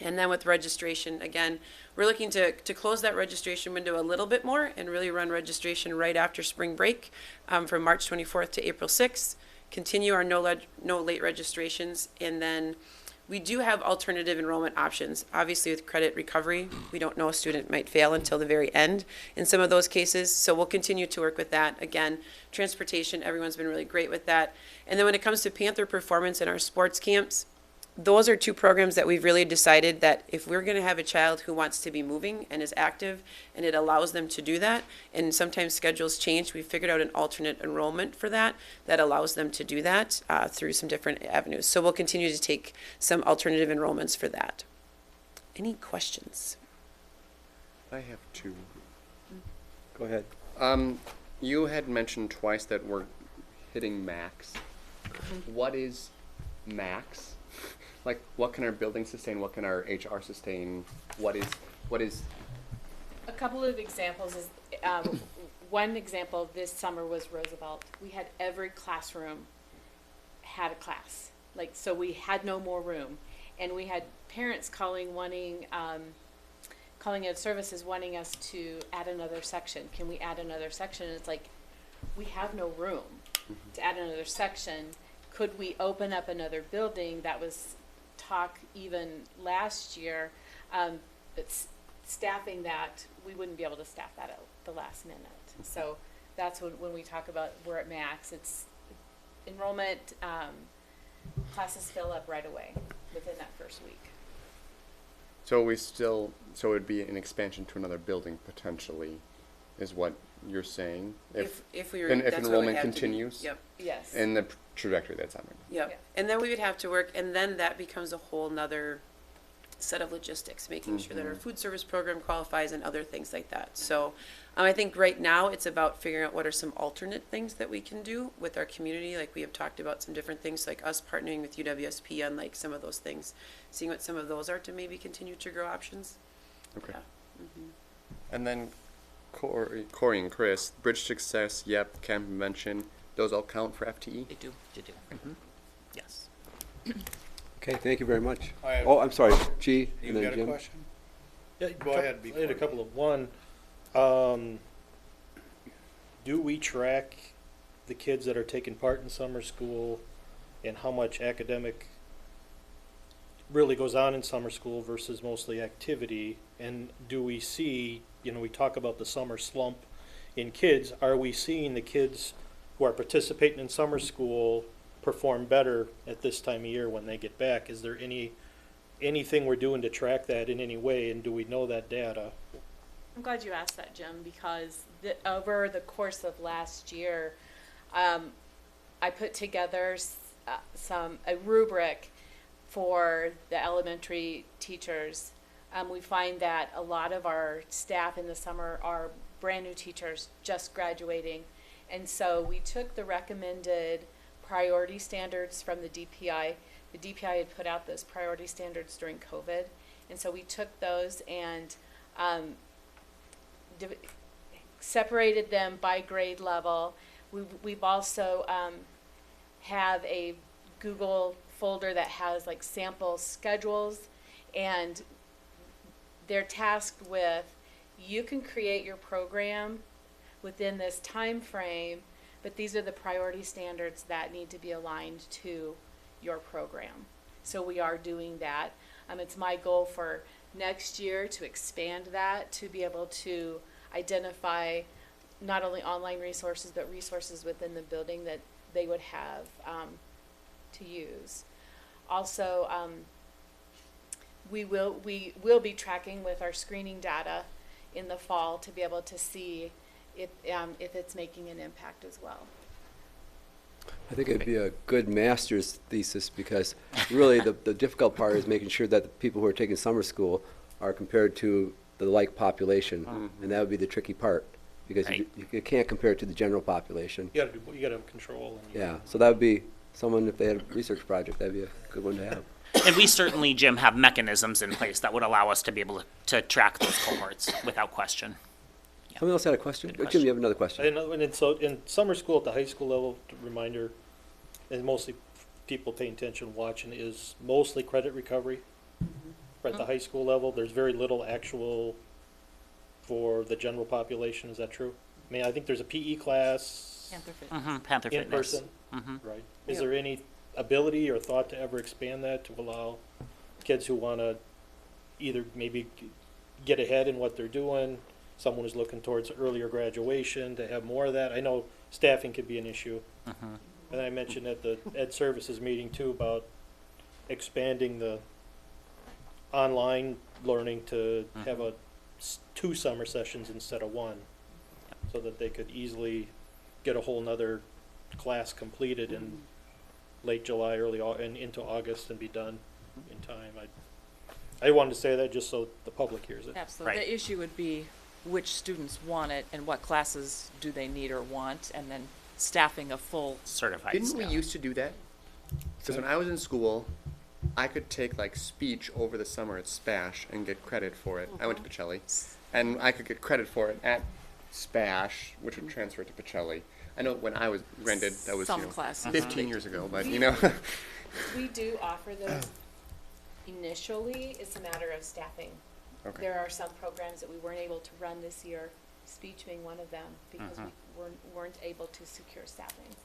And then with registration, again, we're looking to close that registration window a little bit more and really run registration right after spring break from March 24th to April 6th, continue our no late registrations, and then we do have alternative enrollment options. Obviously, with credit recovery, we don't know a student might fail until the very end in some of those cases, so we'll continue to work with that. Again, transportation, everyone's been really great with that. And then when it comes to Panther Performance and our sports camps, those are 2 programs that we've really decided that if we're going to have a child who wants to be moving and is active and it allows them to do that, and sometimes schedules change, we figured out an alternate enrollment for that allows them to do that through some different avenues. So we'll continue to take some alternative enrollments for that. Any questions? I have 2. Go ahead. You had mentioned twice that we're hitting max. What is max? Like, what can our building sustain? What can our HR sustain? What is? A couple of examples is, one example this summer was Roosevelt. We had every classroom had a class. Like, so we had no more room. And we had parents calling out services wanting us to add another section. Can we add another section? And it's like, we have no room to add another section. Could we open up another building? That was talk even last year, but staffing that, we wouldn't be able to staff that at the last minute. So that's when we talk about we're at max, it's enrollment, classes fill up right away within that first week. So it would be an expansion to another building potentially, is what you're saying? If enrollment continues? Yep. Yes. And the trajectory that's on right now. Yep. And then we would have to work, and then that becomes a whole nother set of logistics, making sure that our food service program qualifies and other things like that. So I think right now it's about figuring out what are some alternate things that we can do with our community. Like we have talked about some different things, like us partnering with UWSP on like some of those things, seeing what some of those are to maybe continue to grow options. Okay. Yeah. And then Corey and Chris, Bridge Success, YEP, Camp Invention, those all count for FTE? They do. Yes. Okay, thank you very much. I have- Oh, I'm sorry, G, You and then got a Jim. question? Yeah, Go ahead, I had a couple of, one, do we track the kids that are taking part in summer school and how much academic really goes on in summer school versus mostly activity? And do we see, we talk about the summer slump in kids, are we seeing the kids who are participating in summer school perform better at this time of year when they get back? Is there anything we're doing to track that in any way, and do we know that data? I'm glad you asked that, Jim, because over the course of last year, I put together a rubric for the elementary teachers. We find that a lot of our staff in the summer are brand new teachers just graduating. And so we took the recommended priority standards from the DPI. The DPI had put out those priority standards during COVID. And so we took those and separated them by grade level. We've also have a Google folder that has like sample schedules, and they're tasked with, you can create your program within this time frame, but these are the priority standards that need to be aligned to your program. So we are doing that. It's my goal for next year to expand that, to be able to identify not only online resources, but resources within the building that they would have to use. Also, we will be tracking with our screening data in the fall to be able to see if it's making an impact as well. I think it'd be a good master's thesis, because really the difficult part is making sure that the people who are taking summer school are compared to the like population, and that would be the tricky part, because you can't compare it to the general population. You gotta have control. And Yeah, so that would be someone, if they had a research project, that'd be a good one to have. And we certainly, Jim, have mechanisms in place that would allow us to be able to track those cohorts without question. Someone else had a question? Jim, you have another question? And so in summer school at the high school level, reminder, and mostly people paying attention, watching, is mostly credit recovery. At the high school level, there's very little actual for the general population. Is that true? I mean, I think there's a PE class Panther in Fitness. person, right? Is there any ability or thought to ever expand that to allow kids who want to either maybe get ahead in what they're doing, someone who's looking towards earlier graduation, to have more of that? I know staffing could be an issue. And I mentioned at the Ed Services meeting too about expanding the online learning to have two summer sessions instead of one, so that they could easily get a whole nother class completed in late July, and into August, and be done in time. I wanted to say that just so the public hears it. Absolutely. The issue would be which students want it and what classes do they need or want, and then staffing a full certified Didn't we used to do that? Because when I was in school, I could take like speech over the summer at SPASH and get credit for it. I went to Pacelli, and I could get credit for it at SPASH, which would transfer to Pacelli. I know when I was rented, that was Some classes. 15 years ago, but We do offer those initially. It's a matter of staffing. Okay. There are some programs that we weren't able to run this year, speech being one of them, because we weren't able to secure staffing.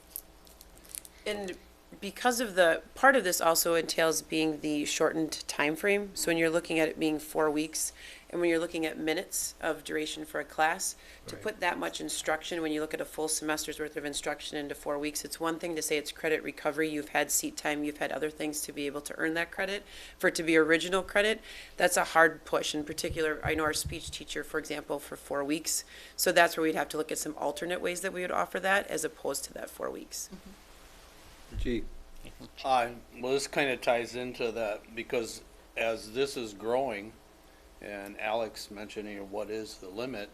And because of part of this also entails being the shortened time frame. So when you're looking at it being 4 weeks, and when you're looking at minutes of duration for a class, to put that much instruction, when you look at a full semester's worth of instruction into 4 weeks, it's one thing to say it's credit recovery. You've had seat time, you've had other things to be able to earn that credit. For it to be original credit, that's a hard push. In particular, I know our speech teacher, for example, for 4 weeks. So that's where we'd have to look at some alternate ways that we would offer that, as opposed to that 4 weeks. Gee. Well, this kind of ties into that, because as this is growing, and Alex mentioning what is the limit,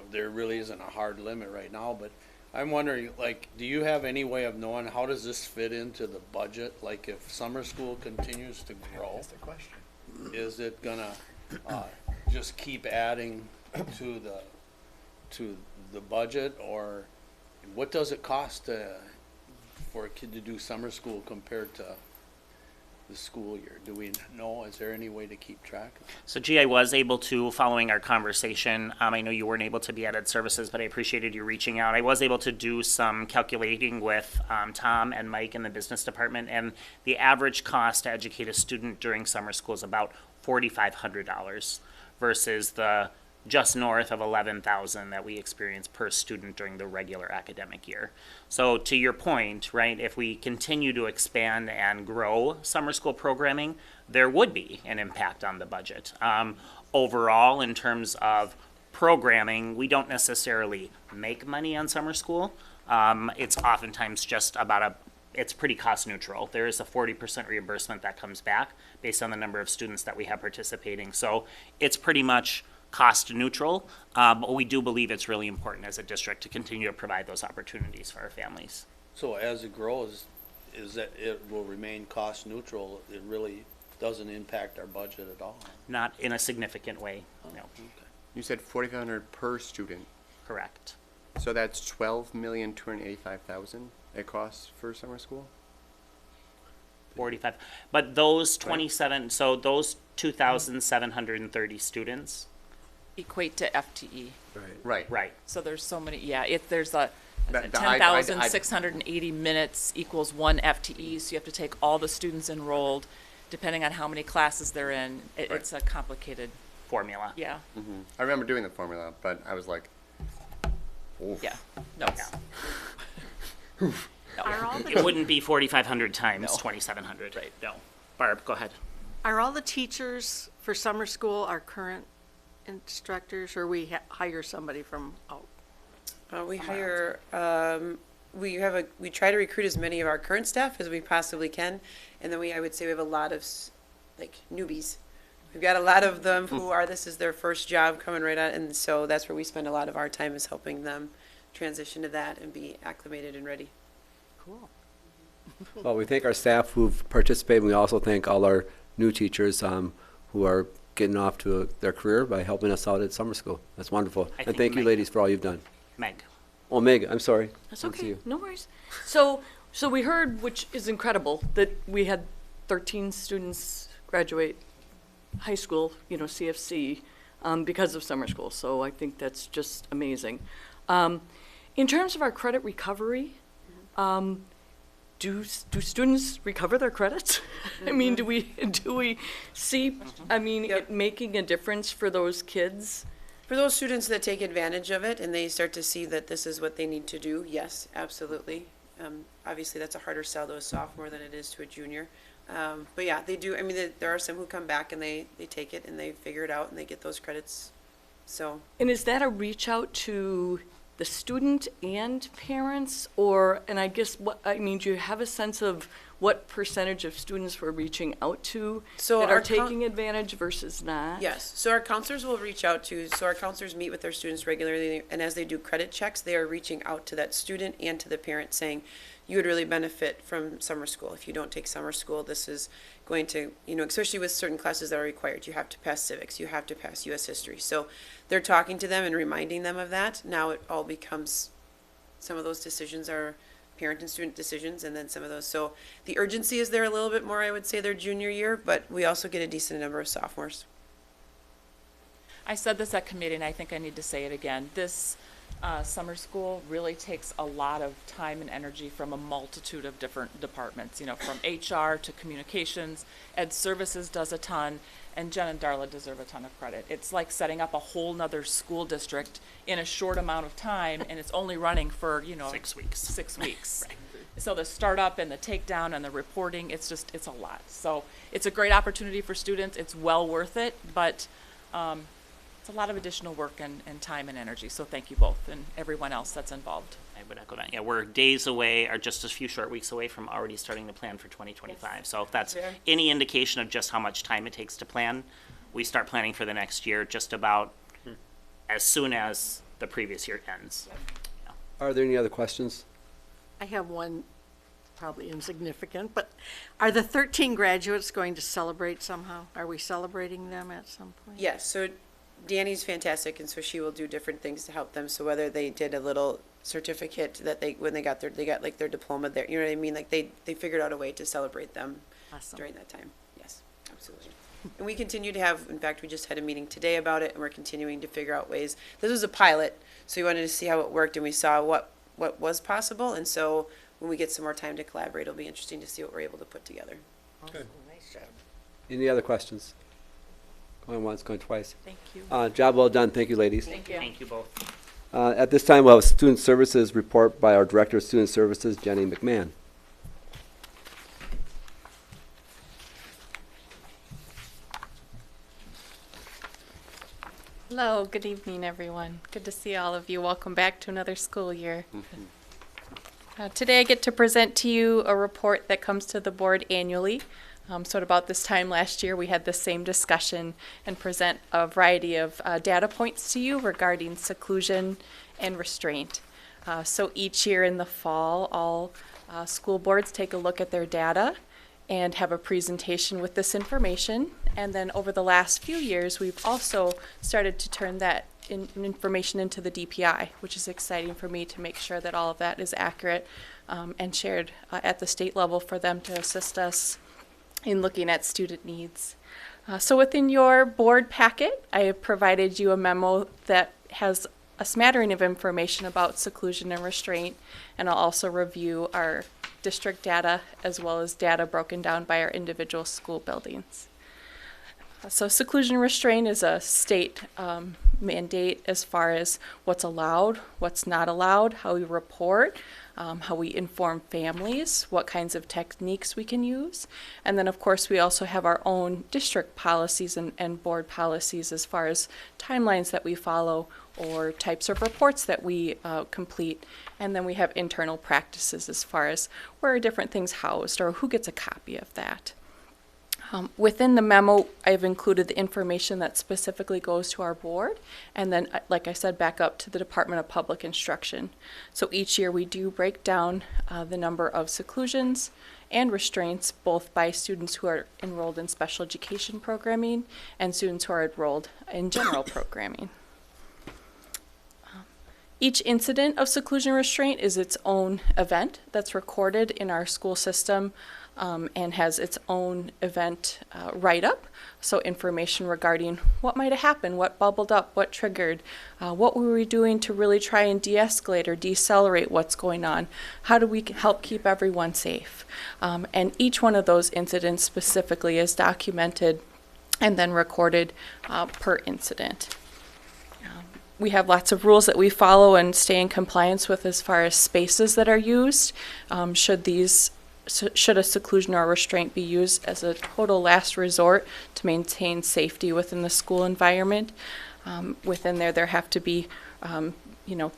there really isn't a hard limit right now, but I'm wondering, like, do you have any way of knowing how does this fit into the budget? Like, if summer school continues to grow, That's the question. is it gonna just keep adding to the budget, or what does it cost for a kid to do summer school compared to the school year? Do we know? Is there any way to keep track of it? So G, I was able to, following our conversation, I know you weren't able to be at Ed Services, but I appreciated you reaching out. I was able to do some calculating with Tom and Mike in the business department, and the average cost to educate a student during summer school is about $4,500 versus the just north of 11,000 that we experience per student during the regular academic year. So to your point, right, if we continue to expand and grow summer school programming, there would be an impact on the budget. Overall, in terms of programming, we don't necessarily make money on summer school. It's oftentimes just about it's pretty cost neutral. There is a 40% reimbursement that comes back based on the number of students that we have participating. So it's pretty much cost neutral, but we do believe it's really important as a district to continue to provide those opportunities for our families. So as it grows, is that it will remain cost neutral? It really doesn't impact our budget at all? Not in a significant way, no. You said 4,500 per student. Correct. So that's 12,285,000 it costs for summer school? 45, but those 27, so those 2,730 students, Equate to FTE. right. So there's so many, there's a I- 10,680 minutes equals 1 FTE, so you have to take all the students enrolled, depending on how many classes they're in. It's a complicated, Formula. yeah, I remember doing the formula, but I was like, oof. yeah, no. Are all It the, wouldn't be 4,500 times No. 2,700. Right. No. Barb, go ahead. are all the teachers for summer school our current instructors, or we hire somebody from out? We hire, we try to recruit as many of our current staff as we possibly can. And then I would say we have a lot of like newbies. We've got a lot of them who this is their first job coming right out. And so that's where we spend a lot of our time, is helping them transition to that and be acclimated and ready. Cool. Well, we thank our staff who've participated. We also thank all our new teachers who are getting off to their career by helping us out at summer school. That's wonderful. I And think thank you, Meg- ladies, for all you've done. Meg. Oh, Meg, I'm sorry. That's Didn't see okay, you. no worries. So we heard, which is incredible, that we had 13 students graduate high school, CFC, because of summer school. So I think that's just amazing. In terms of our credit recovery, do students recover their credits? I mean, do we see, it making a difference for those kids? For those students that take advantage of it and they start to see that this is what they need to do, yes, absolutely. Obviously, that's a harder sell to a sophomore than it is to a junior. But yeah, they do. I mean, there are some who come back and they take it and they figure it out and they get those credits. So. And is that a reach out to the student and parents, or, and I guess do you have a sense of what percentage of students we're reaching out to that are taking advantage versus not? Yes, so our counselors will reach out to, so our counselors meet with their students regularly, and as they do credit checks, they are reaching out to that student and to the parent saying, you would really benefit from summer school. If you don't take summer school, this is going to, especially with certain classes that are required, you have to pass civics, you have to pass U.S. history. So they're talking to them and reminding them of that. Now it all becomes, some of those decisions are parent and student decisions, and then some of those. So the urgency is there a little bit more, I would say, their junior year, but we also get a decent number of sophomores. I said this at committee, and I think I need to say it again. This summer school really takes a lot of time and energy from a multitude of different departments, from HR to communications. Ed Services does a ton, and Jen and Darla deserve a ton of credit. It's like setting up a whole nother school district in a short amount of time, and it's only running for, 6 weeks. 6 weeks. So the startup and the takedown and the reporting, it's a lot. So it's a great opportunity for students. It's well worth it, but it's a lot of additional work and time and energy. So thank you both and everyone else that's involved. I would echo that. Yeah, we're days away, or just a few short weeks away from already starting to plan for 2025. So if that's any indication of just how much time it takes to plan, we start planning for the next year just about as soon as the previous year ends. Yeah. Are there any other questions? I have one, probably insignificant, but are the 13 graduates going to celebrate somehow? Are we celebrating them at some point? Yes, so Danny's fantastic, and so she will do different things to help them. So whether they did a little certificate that when they got like their diploma there, you know what I mean? Like they figured out a way to celebrate them Awesome. during that time. Yes, absolutely. And we continue to have, in fact, we just had a meeting today about it, and we're continuing to figure out ways. This was a pilot, so we wanted to see how it worked, and we saw what was possible, and so when we get some more time to collaborate, it'll be interesting to see what we're able to put together. Awesome. Nice job. Any other questions? Going once, going twice. Thank you. Job well done. Thank you, ladies. Thank you. Thank you both. At this time, we'll have a Student Services report by our Director of Student Services, Jenny McMahon. Hello, good evening, everyone. Good to see all of you. Welcome back to another school year. Today I get to present to you a report that comes to the board annually. So at about this time last year, we had the same discussion and present a variety of data points to you regarding seclusion and restraint. So each year in the fall, all school boards take a look at their data and have a presentation with this information. And then over the last few years, we've also started to turn that information into the DPI, which is exciting for me to make sure that all of that is accurate and shared at the state level for them to assist us in looking at student needs. So within your board packet, I have provided you a memo that has a smattering of information about seclusion and restraint, and I'll also review our district data as well as data broken down by our individual school buildings. So seclusion and restraint is a state mandate as far as what's allowed, what's not allowed, how we report, how we inform families, what kinds of techniques we can use. And then, of course, we also have our own district policies and board policies as far as timelines that we follow or types of reports that we complete. And then we have internal practices as far as where are different things housed or who gets a copy of that. Within the memo, I've included the information that specifically goes to our board, and then, like I said, back up to the Department of Public Instruction. So each year we do break down the number of seclusions and restraints, both by students who are enrolled in special education programming and students who are enrolled in general programming. Each incident of seclusion restraint is its own event that's recorded in our school system and has its own event write-up, so information regarding what might have happened, what bubbled up, what triggered, what were we doing to really try and de-escalate or decelerate what's going on, how do we help keep everyone safe. And each one of those incidents specifically is documented and then recorded per incident. We have lots of rules that we follow and stay in compliance with as far as spaces that are used. Should a seclusion or restraint be used as a total last resort to maintain safety within the school environment? Within there have to be,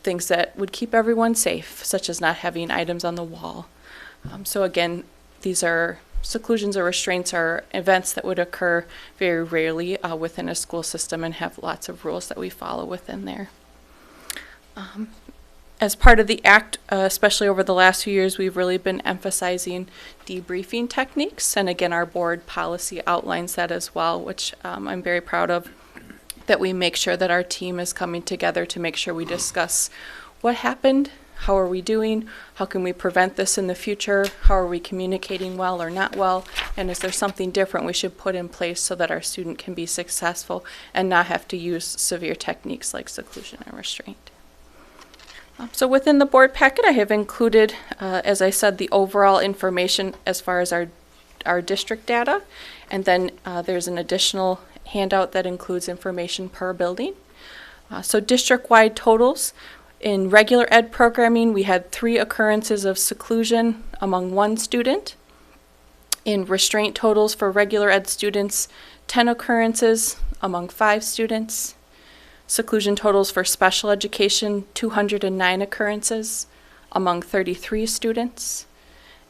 things that would keep everyone safe, such as not having items on the wall. So again, these are seclusions or restraints are events that would occur very rarely within a school system and have lots of rules that we follow within there. As part of the act, especially over the last few years, we've really been emphasizing debriefing techniques. And again, our board policy outlines that as well, which I'm very proud of, that we make sure that our team is coming together to make sure we discuss what happened, how are we doing, how can we prevent this in the future, how are we communicating well or not well, and is there something different we should put in place so that our student can be successful and not have to use severe techniques like seclusion and restraint. So within the board packet, I have included, as I said, the overall information as far as our district data, and then there's an additional handout that includes information per building. So district-wide totals. In regular ed programming, we had 3 occurrences of seclusion among 1 student. In restraint totals for regular ed students, 10 occurrences among 5 students. Seclusion totals for special education, 209 occurrences among 33 students.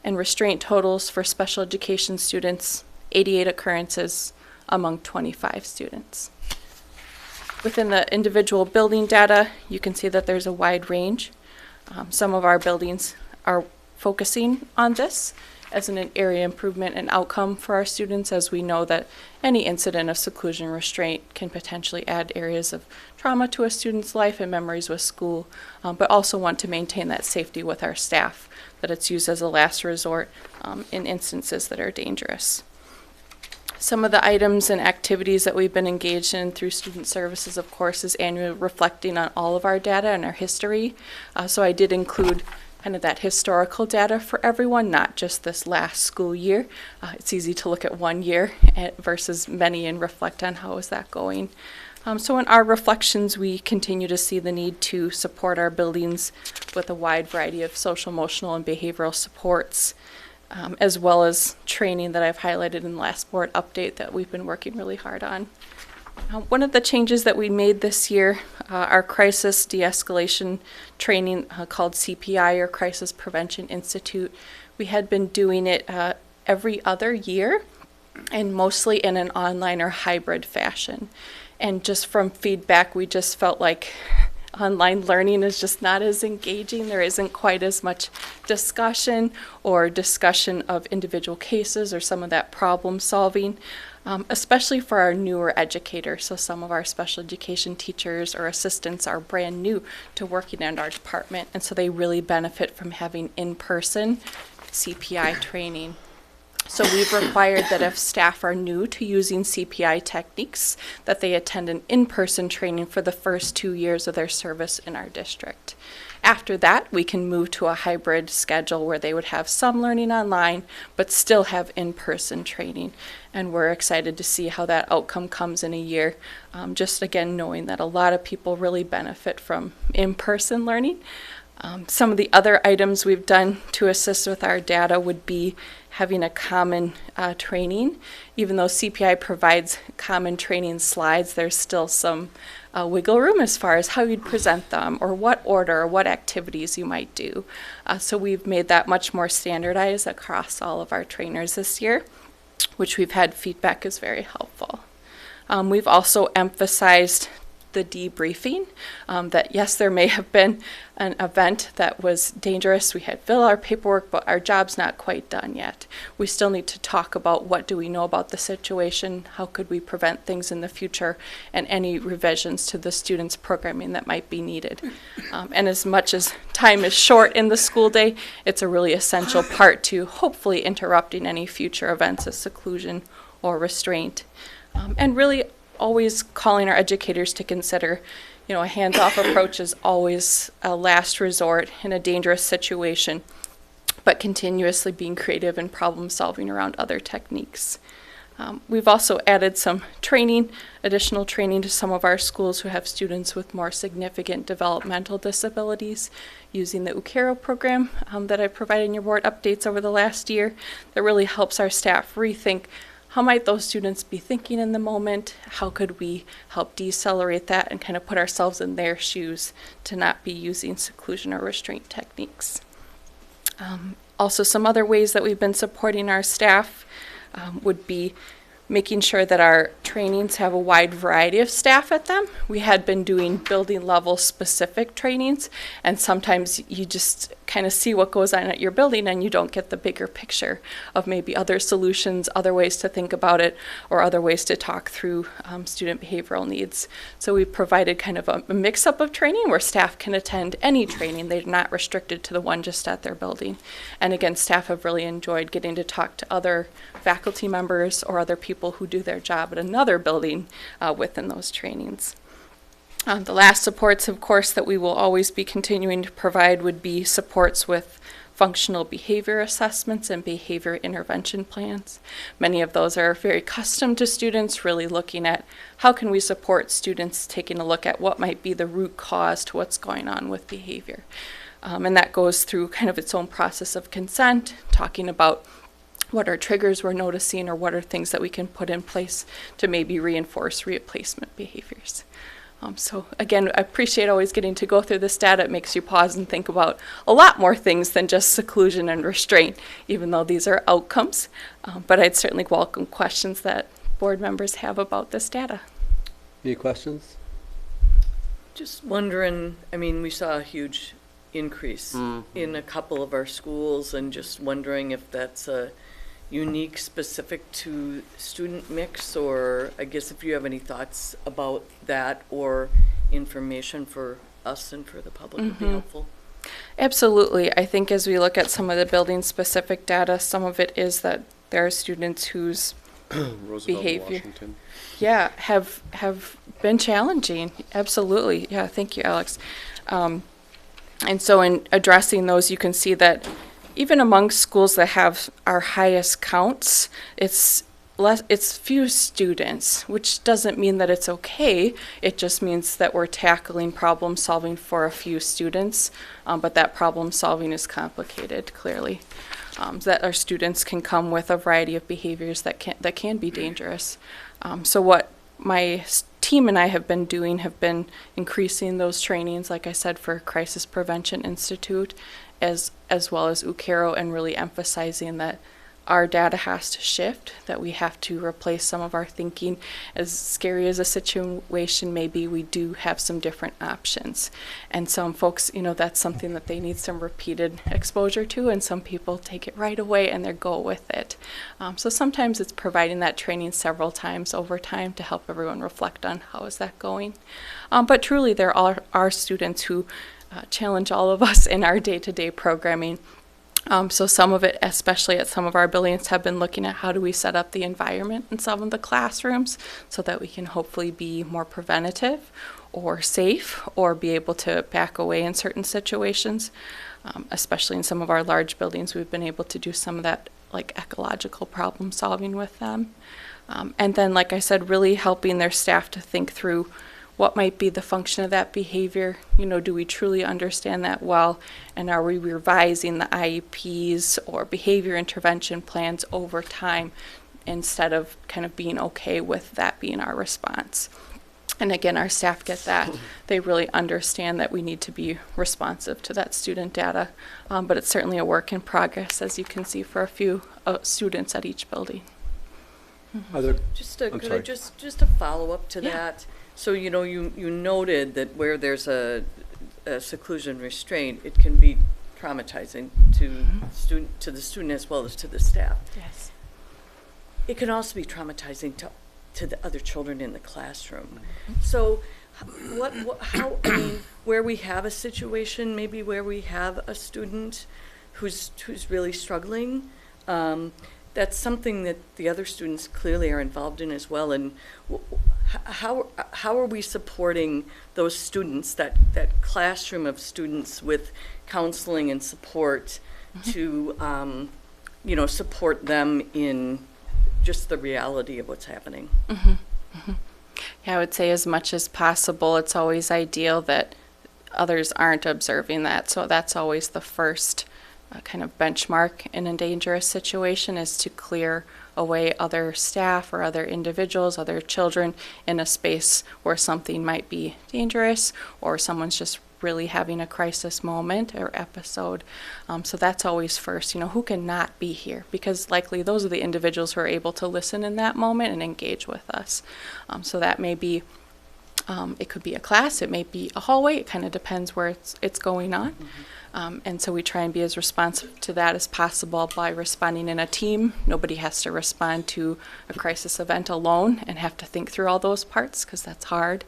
And restraint totals for special education students, 88 occurrences among 25 students. Within the individual building data, you can see that there's a wide range. Some of our buildings are focusing on this, as an area improvement and outcome for our students, as we know that any incident of seclusion and restraint can potentially add areas of trauma to a student's life and memories with school, but also want to maintain that safety with our staff, that it's used as a last resort in instances that are dangerous. Some of the items and activities that we've been engaged in through student services, of course, is annually reflecting on all of our data and our history. So I did include kind of that historical data for everyone, not just this last school year. It's easy to look at 1 year versus many and reflect on how is that going. So in our reflections, we continue to see the need to support our buildings with a wide variety of social, emotional, and behavioral supports, as well as training that I've highlighted in the last board update that we've been working really hard on. One of the changes that we made this year, our crisis de-escalation training called CPI, or Crisis Prevention Institute, we had been doing it every other year, and mostly in an online or hybrid fashion. And just from feedback, we just felt like online learning is just not as engaging. There isn't quite as much discussion of individual cases or some of that problem solving, especially for our newer educators. So some of our special education teachers or assistants are brand new to working in our department, and so they really benefit from having in-person CPI training. So we've required that if staff are new to using CPI techniques, that they attend an in-person training for the first 2 years of their service in our district. After that, we can move to a hybrid schedule where they would have some learning online, but still have in-person training. And we're excited to see how that outcome comes in a year. Just again, knowing that a lot of people really benefit from in-person learning. Some of the other items we've done to assist with our data would be having a common training. Even though CPI provides common training slides, there's still some wiggle room as far as how you'd present them or what order or what activities you might do. So we've made that much more standardized across all of our trainers this year, which we've had feedback is very helpful. We've also emphasized the debriefing, that yes, there may have been an event that was dangerous. We had filled our paperwork, but our job's not quite done yet. We still need to talk about what do we know about the situation, how could we prevent things in the future, and any revisions to the students' programming that might be needed. And as much as time is short in the school day, it's a really essential part to hopefully interrupting any future events of seclusion or restraint. And really always calling our educators to consider, a hands-off approach is always a last resort in a dangerous situation, but continuously being creative and problem solving around other techniques. We've also added some additional training to some of our schools who have students with more significant developmental disabilities using the UCARO program that I've provided in your board updates over the last year. That really helps our staff rethink how might those students be thinking in the moment? How could we help decelerate that and kind of put ourselves in their shoes to not be using seclusion or restraint techniques? Also, some other ways that we've been supporting our staff would be making sure that our trainings have a wide variety of staff at them. We had been doing building level specific trainings, and sometimes you just kind of see what goes on at your building and you don't get the bigger picture of maybe other solutions, other ways to think about it, or other ways to talk through student behavioral needs. So we provided kind of a mix-up of training where staff can attend any training. They're not restricted to the one just at their building. And again, staff have really enjoyed getting to talk to other faculty members or other people who do their job at another building within those trainings. The last supports, of course, that we will always be continuing to provide would be supports with functional behavior assessments and behavior intervention plans. Many of those are very custom to students, really looking at how can we support students taking a look at what might be the root cause to what's going on with behavior. And that goes through kind of its own process of consent, talking about what are triggers we're noticing or what are things that we can put in place to maybe reinforce replacement behaviors. So again, I appreciate always getting to go through this data. It makes you pause and think about a lot more things than just seclusion and restraint, even though these are outcomes. But I'd certainly welcome questions that board members have about this data. Any questions? Just wondering, we saw a huge increase in a couple of our schools, and just wondering if that's a unique, specific to student mix, or I guess if you have any thoughts about that or information for us and for the public would be helpful. Absolutely. I think as we look at some of the building-specific data, some of it is that there are students whose Roosevelt, behavior, Washington. yeah, have been challenging. Absolutely. Yeah, thank you, Alex. And so in addressing those, you can see that even among schools that have our highest counts, it's few students, which doesn't mean that it's okay. It just means that we're tackling problem solving for a few students, but that problem solving is complicated, clearly. That our students can come with a variety of behaviors that can be dangerous. So what my team and I have been doing have been increasing those trainings, like I said, for Crisis Prevention Institute, as well as UCARO, and really emphasizing that our data has to shift, that we have to replace some of our thinking. As scary as a situation may be, we do have some different options. And some folks, that's something that they need some repeated exposure to, and some people take it right away and they go with it. So sometimes it's providing that training several times over time to help everyone reflect on how is that going. But truly, there are students who challenge all of us in our day-to-day programming. So some of it, especially at some of our buildings, have been looking at how do we set up the environment in some of the classrooms so that we can hopefully be more preventative or safe, or be able to back away in certain situations. Especially in some of our large buildings, we've been able to do some of that like ecological problem solving with them. And then, like I said, really helping their staff to think through what might be the function of that behavior. Do we truly understand that well? And are we revising the IEPs or behavior intervention plans over time instead of kind of being okay with that being our response? And again, our staff get that. They really understand that we need to be responsive to that student data. But it's certainly a work in progress, as you can see, for a few students at each building. Just a follow-up to that. So, you noted that where there's a seclusion restraint, it can be traumatizing to the student as well as to the staff. Yes. It can also be traumatizing to the other children in the classroom. So, where we have a situation, maybe where we have a student who's really struggling, that's something that the other students clearly are involved in as well. And how are we supporting those students, that classroom of students, with counseling and support to, support them in just the reality of what's happening? Yeah, I would say as much as possible, it's always ideal that others aren't observing that. So that's always the first kind of benchmark in a dangerous situation, is to clear away other staff or other individuals, other children in a space where something might be dangerous or someone's just really having a crisis moment or episode. So that's always first, who can not be here? Because likely those are the individuals who are able to listen in that moment and engage with us. So that may be, it could be a class, it may be a hallway, it kind of depends where it's going on. And so we try and be as responsive to that as possible by responding in a team. Nobody has to respond to a crisis event alone and have to think through all those parts, because that's hard.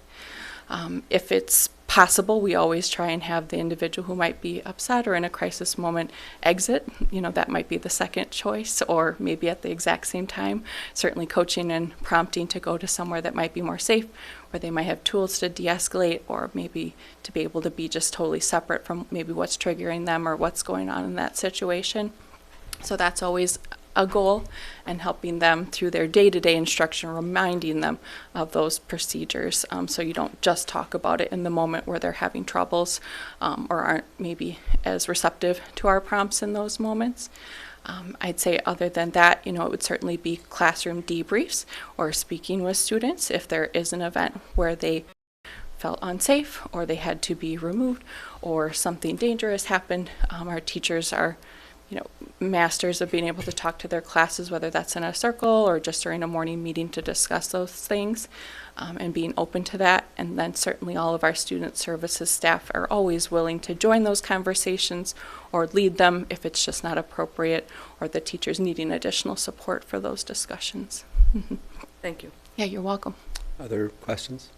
If it's possible, we always try and have the individual who might be upset or in a crisis moment exit. That might be the second choice, or maybe at the exact same time. Certainly coaching and prompting to go to somewhere that might be more safe, where they might have tools to de-escalate, or maybe to be able to be just totally separate from maybe what's triggering them or what's going on in that situation. So that's always a goal, and helping them through their day-to-day instruction, reminding them of those procedures, so you don't just talk about it in the moment where they're having troubles or aren't maybe as receptive to our prompts in those moments. I'd say other than that, it would certainly be classroom debriefs or speaking with students if there is an event where they felt unsafe or they had to be removed or something dangerous happened. Our teachers are you know, masters of being able to talk to their classes, whether that's in a circle or just during a morning meeting to discuss those things, and being open to that. And then certainly all of our student services staff are always willing to join those conversations or lead them if it's just not appropriate or the teachers needing additional support for those discussions. Thank you. Yeah, you're welcome. Other questions?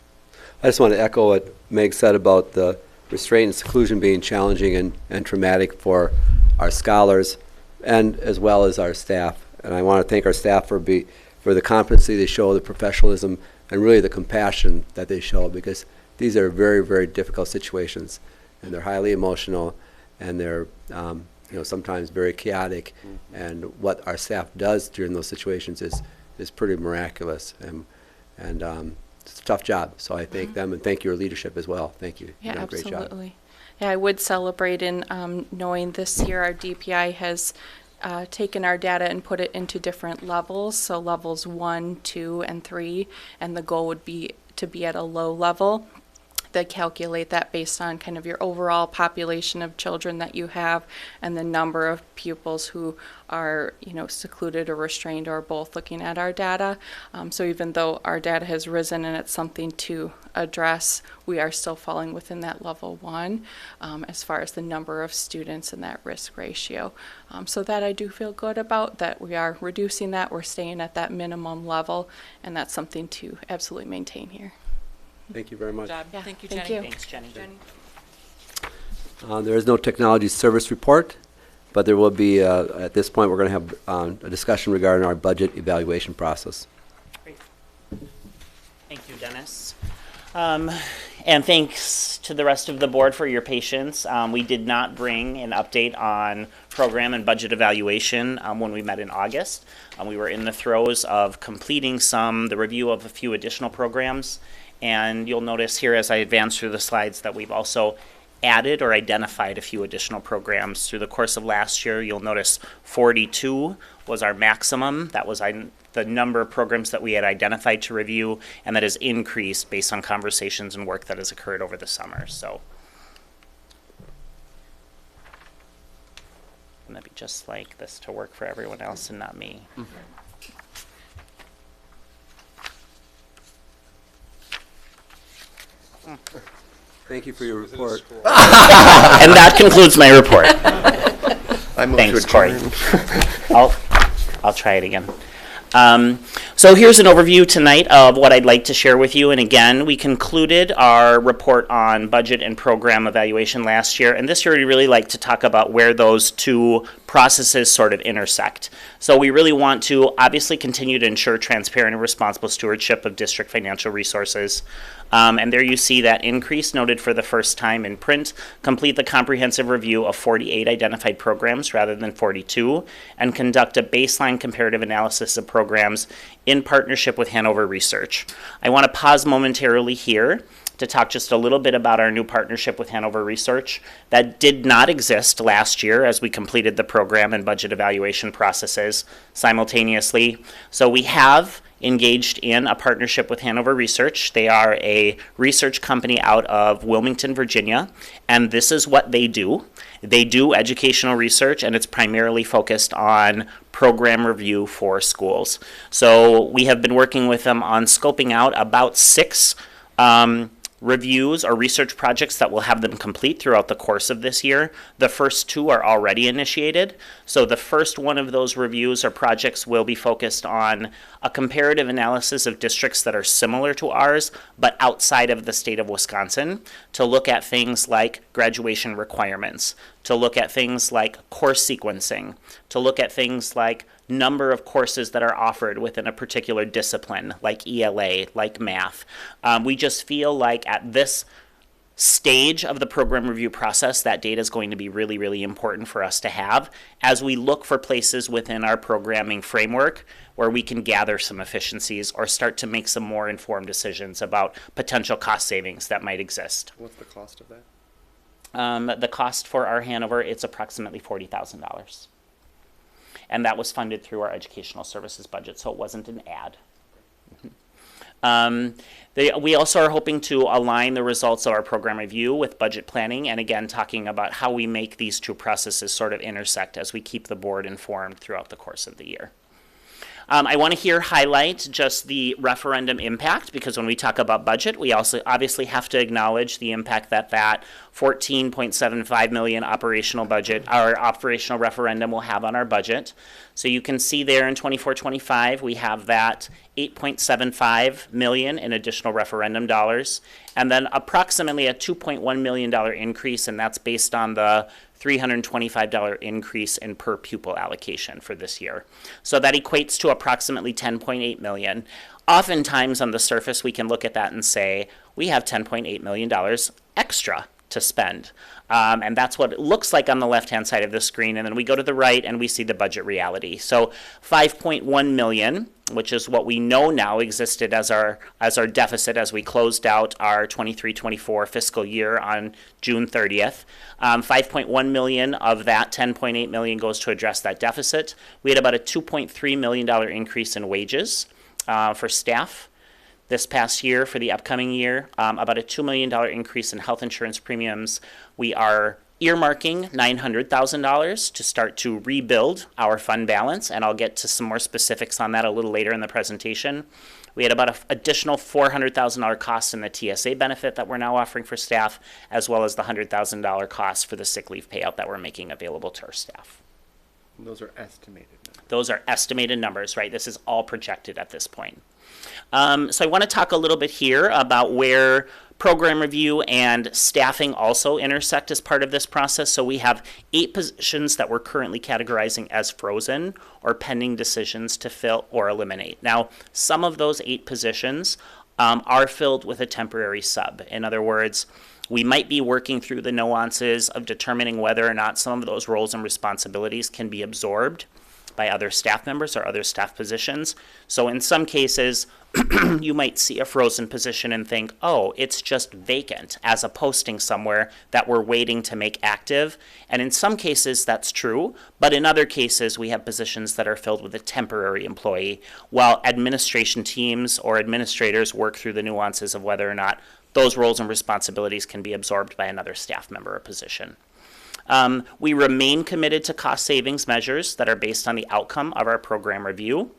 I just want to echo what Meg said about the restraint and seclusion being challenging and traumatic for our scholars and as well as our staff. And I want to thank our staff for the competency they show, the professionalism, and really the compassion that they show, because these are very, very difficult situations, and they're highly emotional, and they're sometimes very chaotic. And what our staff does during those situations is pretty miraculous. And it's a tough job, so I thank them and thank your leadership as well. Thank you. Yeah, You've done a great job. absolutely. Yeah, I would celebrate in knowing this year our DPI has taken our data and put it into different levels, so levels 1, 2, and 3, and the goal would be to be at a low level. They calculate that based on kind of your overall population of children that you have and the number of pupils who are, you know, secluded or restrained or both, looking at our data. So even though our data has risen and it's something to address, we are still falling within that level 1 as far as the number of students and that risk ratio. So that I do feel good about, that we are reducing that, we're staying at that minimum level, and that's something to absolutely maintain here. Thank you very much. Yeah, Thank you, thank Jenny. you. Thanks, Jenny. There is no technology service report, but there will be, at this point, we're going to have a discussion regarding our budget evaluation process. Great. Thank you, Dennis. And thanks to the rest of the board for your patience. We did not bring an update on program and budget evaluation when we met in August. We were in the throes of completing the review of a few additional programs. And you'll notice here as I advance through the slides that we've also added or identified a few additional programs. Through the course of last year, you'll notice 42 was our maximum. That was the number of programs that we had identified to review, and that has increased based on conversations and work that has occurred over the summer. So, and that'd be just like this to work for everyone else and not me. Thank you for your report. And that concludes my report. Thanks, Corey. I'll try it again. So here's an overview tonight of what I'd like to share with you. And again, we concluded our report on budget and program evaluation last year. And this year, we really like to talk about where those two processes sort of intersect. So we really want to obviously continue to ensure transparent and responsible stewardship of district financial resources. And there you see that increase noted for the first time in print. Complete the comprehensive review of 48 identified programs rather than 42, and conduct a baseline comparative analysis of programs in partnership with Hanover Research. I want to pause momentarily here to talk just a little bit about our new partnership with Hanover Research. That did not exist last year as we completed the program and budget evaluation processes simultaneously. So we have engaged in a partnership with Hanover Research. They are a research company out of Wilmington, Virginia, and this is what they do. They do educational research, and it's primarily focused on program review for schools. So we have been working with them on scoping out about 6 reviews or research projects that will have them complete throughout the course of this year. The first 2 are already initiated. So the first one of those reviews or projects will be focused on a comparative analysis of districts that are similar to ours, but outside of the state of Wisconsin, to look at things like graduation requirements, to look at things like course sequencing, to look at things like number of courses that are offered within a particular discipline, like ELA, like math. We just feel like at this stage of the program review process, that data is going to be really, really important for us to have as we look for places within our programming framework where we can gather some efficiencies or start to make some more informed decisions about potential cost savings that might exist. What's the cost of that? The cost for our Hanover, it's approximately $40,000. And that was funded through our educational services budget, so it wasn't an ad. We also are hoping to align the results of our program review with budget planning, and again, talking about how we make these two processes sort of intersect as we keep the board informed throughout the course of the year. I want to here highlight just the referendum impact, because when we talk about budget, we also obviously have to acknowledge the impact that that $14.75 million operational budget, our operational referendum, will have on our budget. So you can see there in 24-25, we have that $8.75 million in additional referendum dollars, and then approximately a $2.1 million increase, and that's based on the $325 increase in per pupil allocation for this year. So that equates to approximately $10.8 million. Oftentimes on the surface, we can look at that and say, we have $10.8 million extra to spend. And that's what it looks like on the left-hand side of the screen. And then we go to the right and we see the budget reality. So $5.1 million, which is what we know now existed as our deficit as we closed out our 23-24 fiscal year on June 30th. 5.1 million of that 10.8 million goes to address that deficit. We had about a $2.3 million increase in wages for staff this past year. For the upcoming year, about a $2 million increase in health insurance premiums. We are earmarking $900,000 to start to rebuild our fund balance, and I'll get to some more specifics on that a little later in the presentation. We had about an additional $400,000 cost in the TSA benefit that we're now offering for staff, as well as the $100,000 cost for the sick leave payout that we're making available to our staff. And those are estimated numbers. Those are estimated numbers, right? This is all projected at this point. So I want to talk a little bit here about where program review and staffing also intersect as part of this process. So we have 8 positions that we're currently categorizing as frozen or pending decisions to fill or eliminate. Now, some of those 8 positions are filled with a temporary sub. In other words, we might be working through the nuances of determining whether or not some of those roles and responsibilities can be absorbed by other staff members or other staff positions. So in some cases, you might see a frozen position and think, oh, it's just vacant as a posting somewhere that we're waiting to make active. And in some cases, that's true. But in other cases, we have positions that are filled with a temporary employee, while administration teams or administrators work through the nuances of whether or not those roles and responsibilities can be absorbed by another staff member or position. We remain committed to cost savings measures that are based on the outcome of our program review.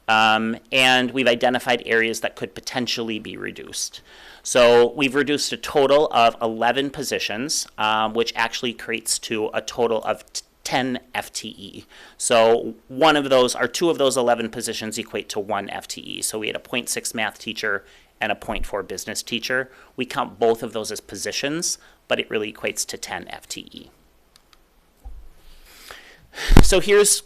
And we've identified areas that could potentially be reduced. So we've reduced a total of 11 positions, which actually creates to a total of 10 FTE. So one of those, or 2 of those 11 positions equate to 1 FTE. So we had a 0.6 math teacher and a 0.4 business teacher. We count both of those as positions, but it really equates to 10 FTE. So here's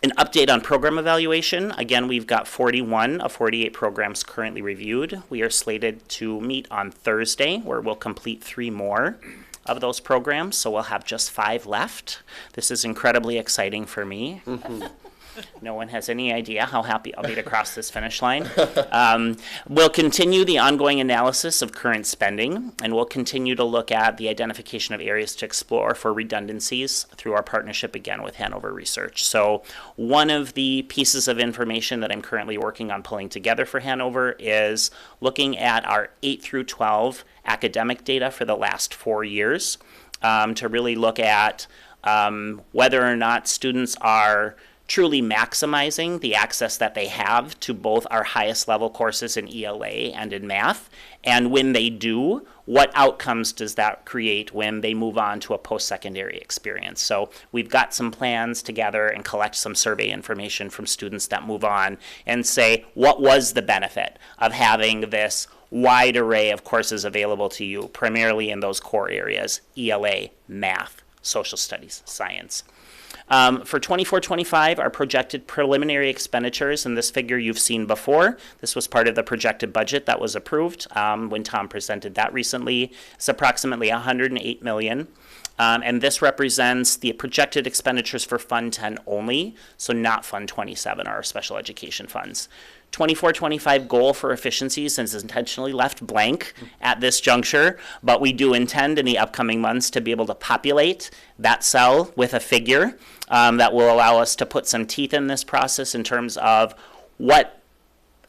an update on program evaluation. Again, we've got 41 of 48 programs currently reviewed. We are slated to meet on Thursday, where we'll complete 3 more of those programs, so we'll have just 5 left. This is incredibly exciting for me. No one has any idea how happy I'll be to cross this finish line. We'll continue the ongoing analysis of current spending, and we'll continue to look at the identification of areas to explore for redundancies through our partnership again with Hanover Research. So one of the pieces of information that I'm currently working on pulling together for Hanover is looking at our 8 through 12 academic data for the last 4 years to really look at whether or not students are truly maximizing the access that they have to both our highest level courses in ELA and in math. And when they do, what outcomes does that create when they move on to a post-secondary experience? So we've got some plans together and collect some survey information from students that move on and say, what was the benefit of having this wide array of courses available to you, primarily in those core areas, ELA, math, social studies, science. For 24-25, our projected preliminary expenditures, and this figure you've seen before, this was part of the projected budget that was approved when Tom presented that recently, is approximately $108 million. And this represents the projected expenditures for Fund 10 only, so not Fund 27, our special education funds. 24-25 goal for efficiencies is intentionally left blank at this juncture, but we do intend in the upcoming months to be able to populate that cell with a figure that will allow us to put some teeth in this process in terms of what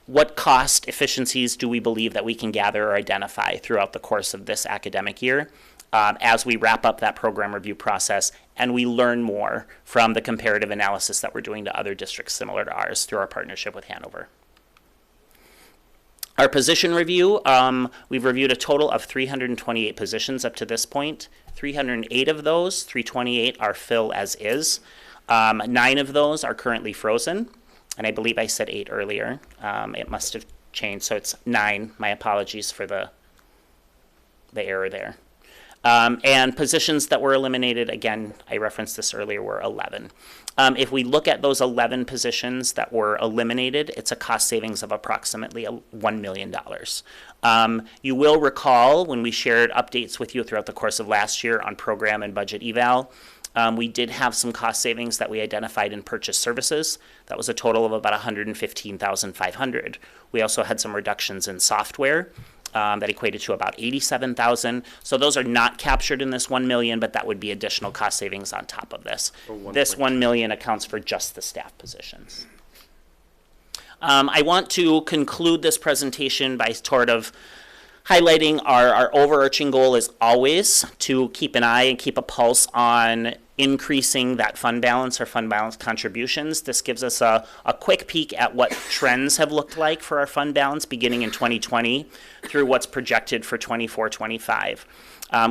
what cost efficiencies do we believe that we can gather or identify throughout the course of this academic year as we wrap up that program review process and we learn more from the comparative analysis that we're doing to other districts similar to ours through our partnership with Hanover. Our position review, we've reviewed a total of 328 positions up to this point. 308 of those, 328 are fill as is. 9 of those are currently frozen, and I believe I said 8 earlier. It must have changed, so it's 9. My apologies for the error there. And positions that were eliminated, again, I referenced this earlier, were 11. If we look at those 11 positions that were eliminated, it's a cost savings of approximately $1 million. You will recall when we shared updates with you throughout the course of last year on program and budget eval, we did have some cost savings that we identified in purchase services. That was a total of about $115,500. We also had some reductions in software. That equated to about $87,000. So those are not captured in this $1 million, but that would be additional cost savings on top of this. This $1 million accounts for just the staff positions. I want to conclude this presentation by sort of highlighting our overarching goal is always to keep an eye and keep a pulse on increasing that fund balance or fund balance contributions. This gives us a quick peek at what trends have looked like for our fund balance beginning in 2020 through what's projected for 24-25.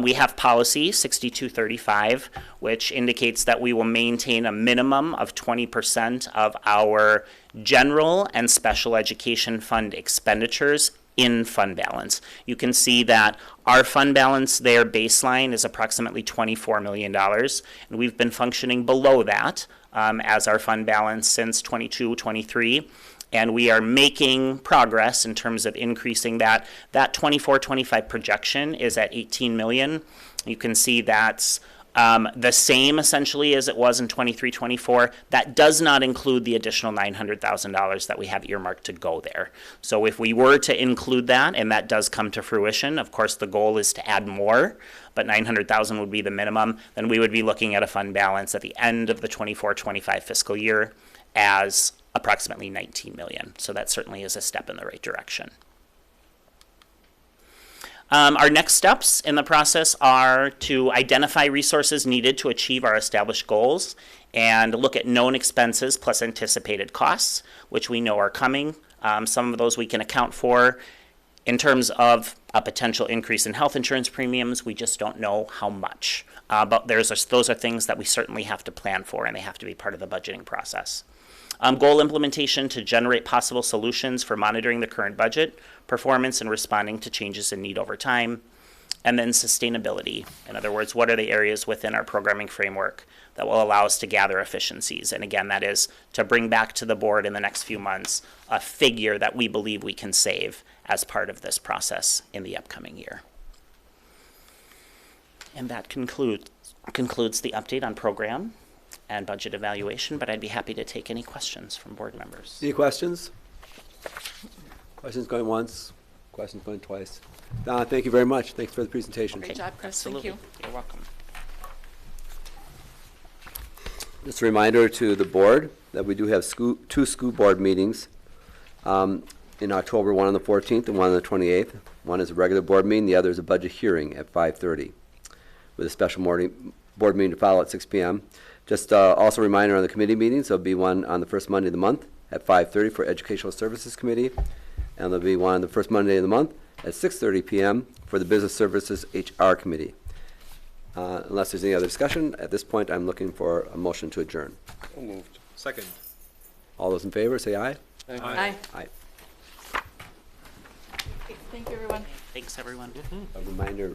We have policy 6235, which indicates that we will maintain a minimum of 20% of our general and special education fund expenditures in fund balance. You can see that our fund balance there baseline is approximately $24 million, and we've been functioning below that as our fund balance since 22-23, and we are making progress in terms of increasing that. That 24-25 projection is at $18 million. You can see that's the same essentially as it was in 23-24. That does not include the additional $900,000 that we have earmarked to go there. So if we were to include that, and that does come to fruition, of course the goal is to add more, but $900,000 would be the minimum, then we would be looking at a fund balance at the end of the 24-25 fiscal year as approximately $19 million. So that certainly is a step in the right direction. Our next steps in the process are to identify resources needed to achieve our established goals and look at known expenses plus anticipated costs, which we know are coming. Some of those we can account for. In terms of a potential increase in health insurance premiums, we just don't know how much. But those are things that we certainly have to plan for, and they have to be part of the budgeting process. Goal implementation to generate possible solutions for monitoring the current budget, performance, and responding to changes in need over time. And then sustainability. In other words, what are the areas within our programming framework that will allow us to gather efficiencies? And again, that is to bring back to the board in the next few months a figure that we believe we can save as part of this process in the upcoming year. And that concludes the update on program and budget evaluation, but I'd be happy to take any questions from board members. Any questions? Questions going once, questions going twice. Donna, thank you very much. Thanks for the presentation. Great job, Chris. Absolutely. Thank you. You're welcome. Just a reminder to the board that we do have two school board meetings in October, one on the 14th and one on the 28th. One is a regular board meeting, the other is a budget hearing at 5:30 with a special board meeting to follow at 6 p.m. Just also a reminder on the committee meetings, there'll be one on the first Monday of the month at 5:30 for Educational Services Committee, and there'll be one on the first Monday of the month at 6:30 p.m. for the Business Services HR Committee. Unless there's any other discussion, at this point I'm looking for a motion to adjourn. So moved. Second. All those in favor, say aye. Aye. Aye. Thank you, everyone. Thanks, everyone. A reminder.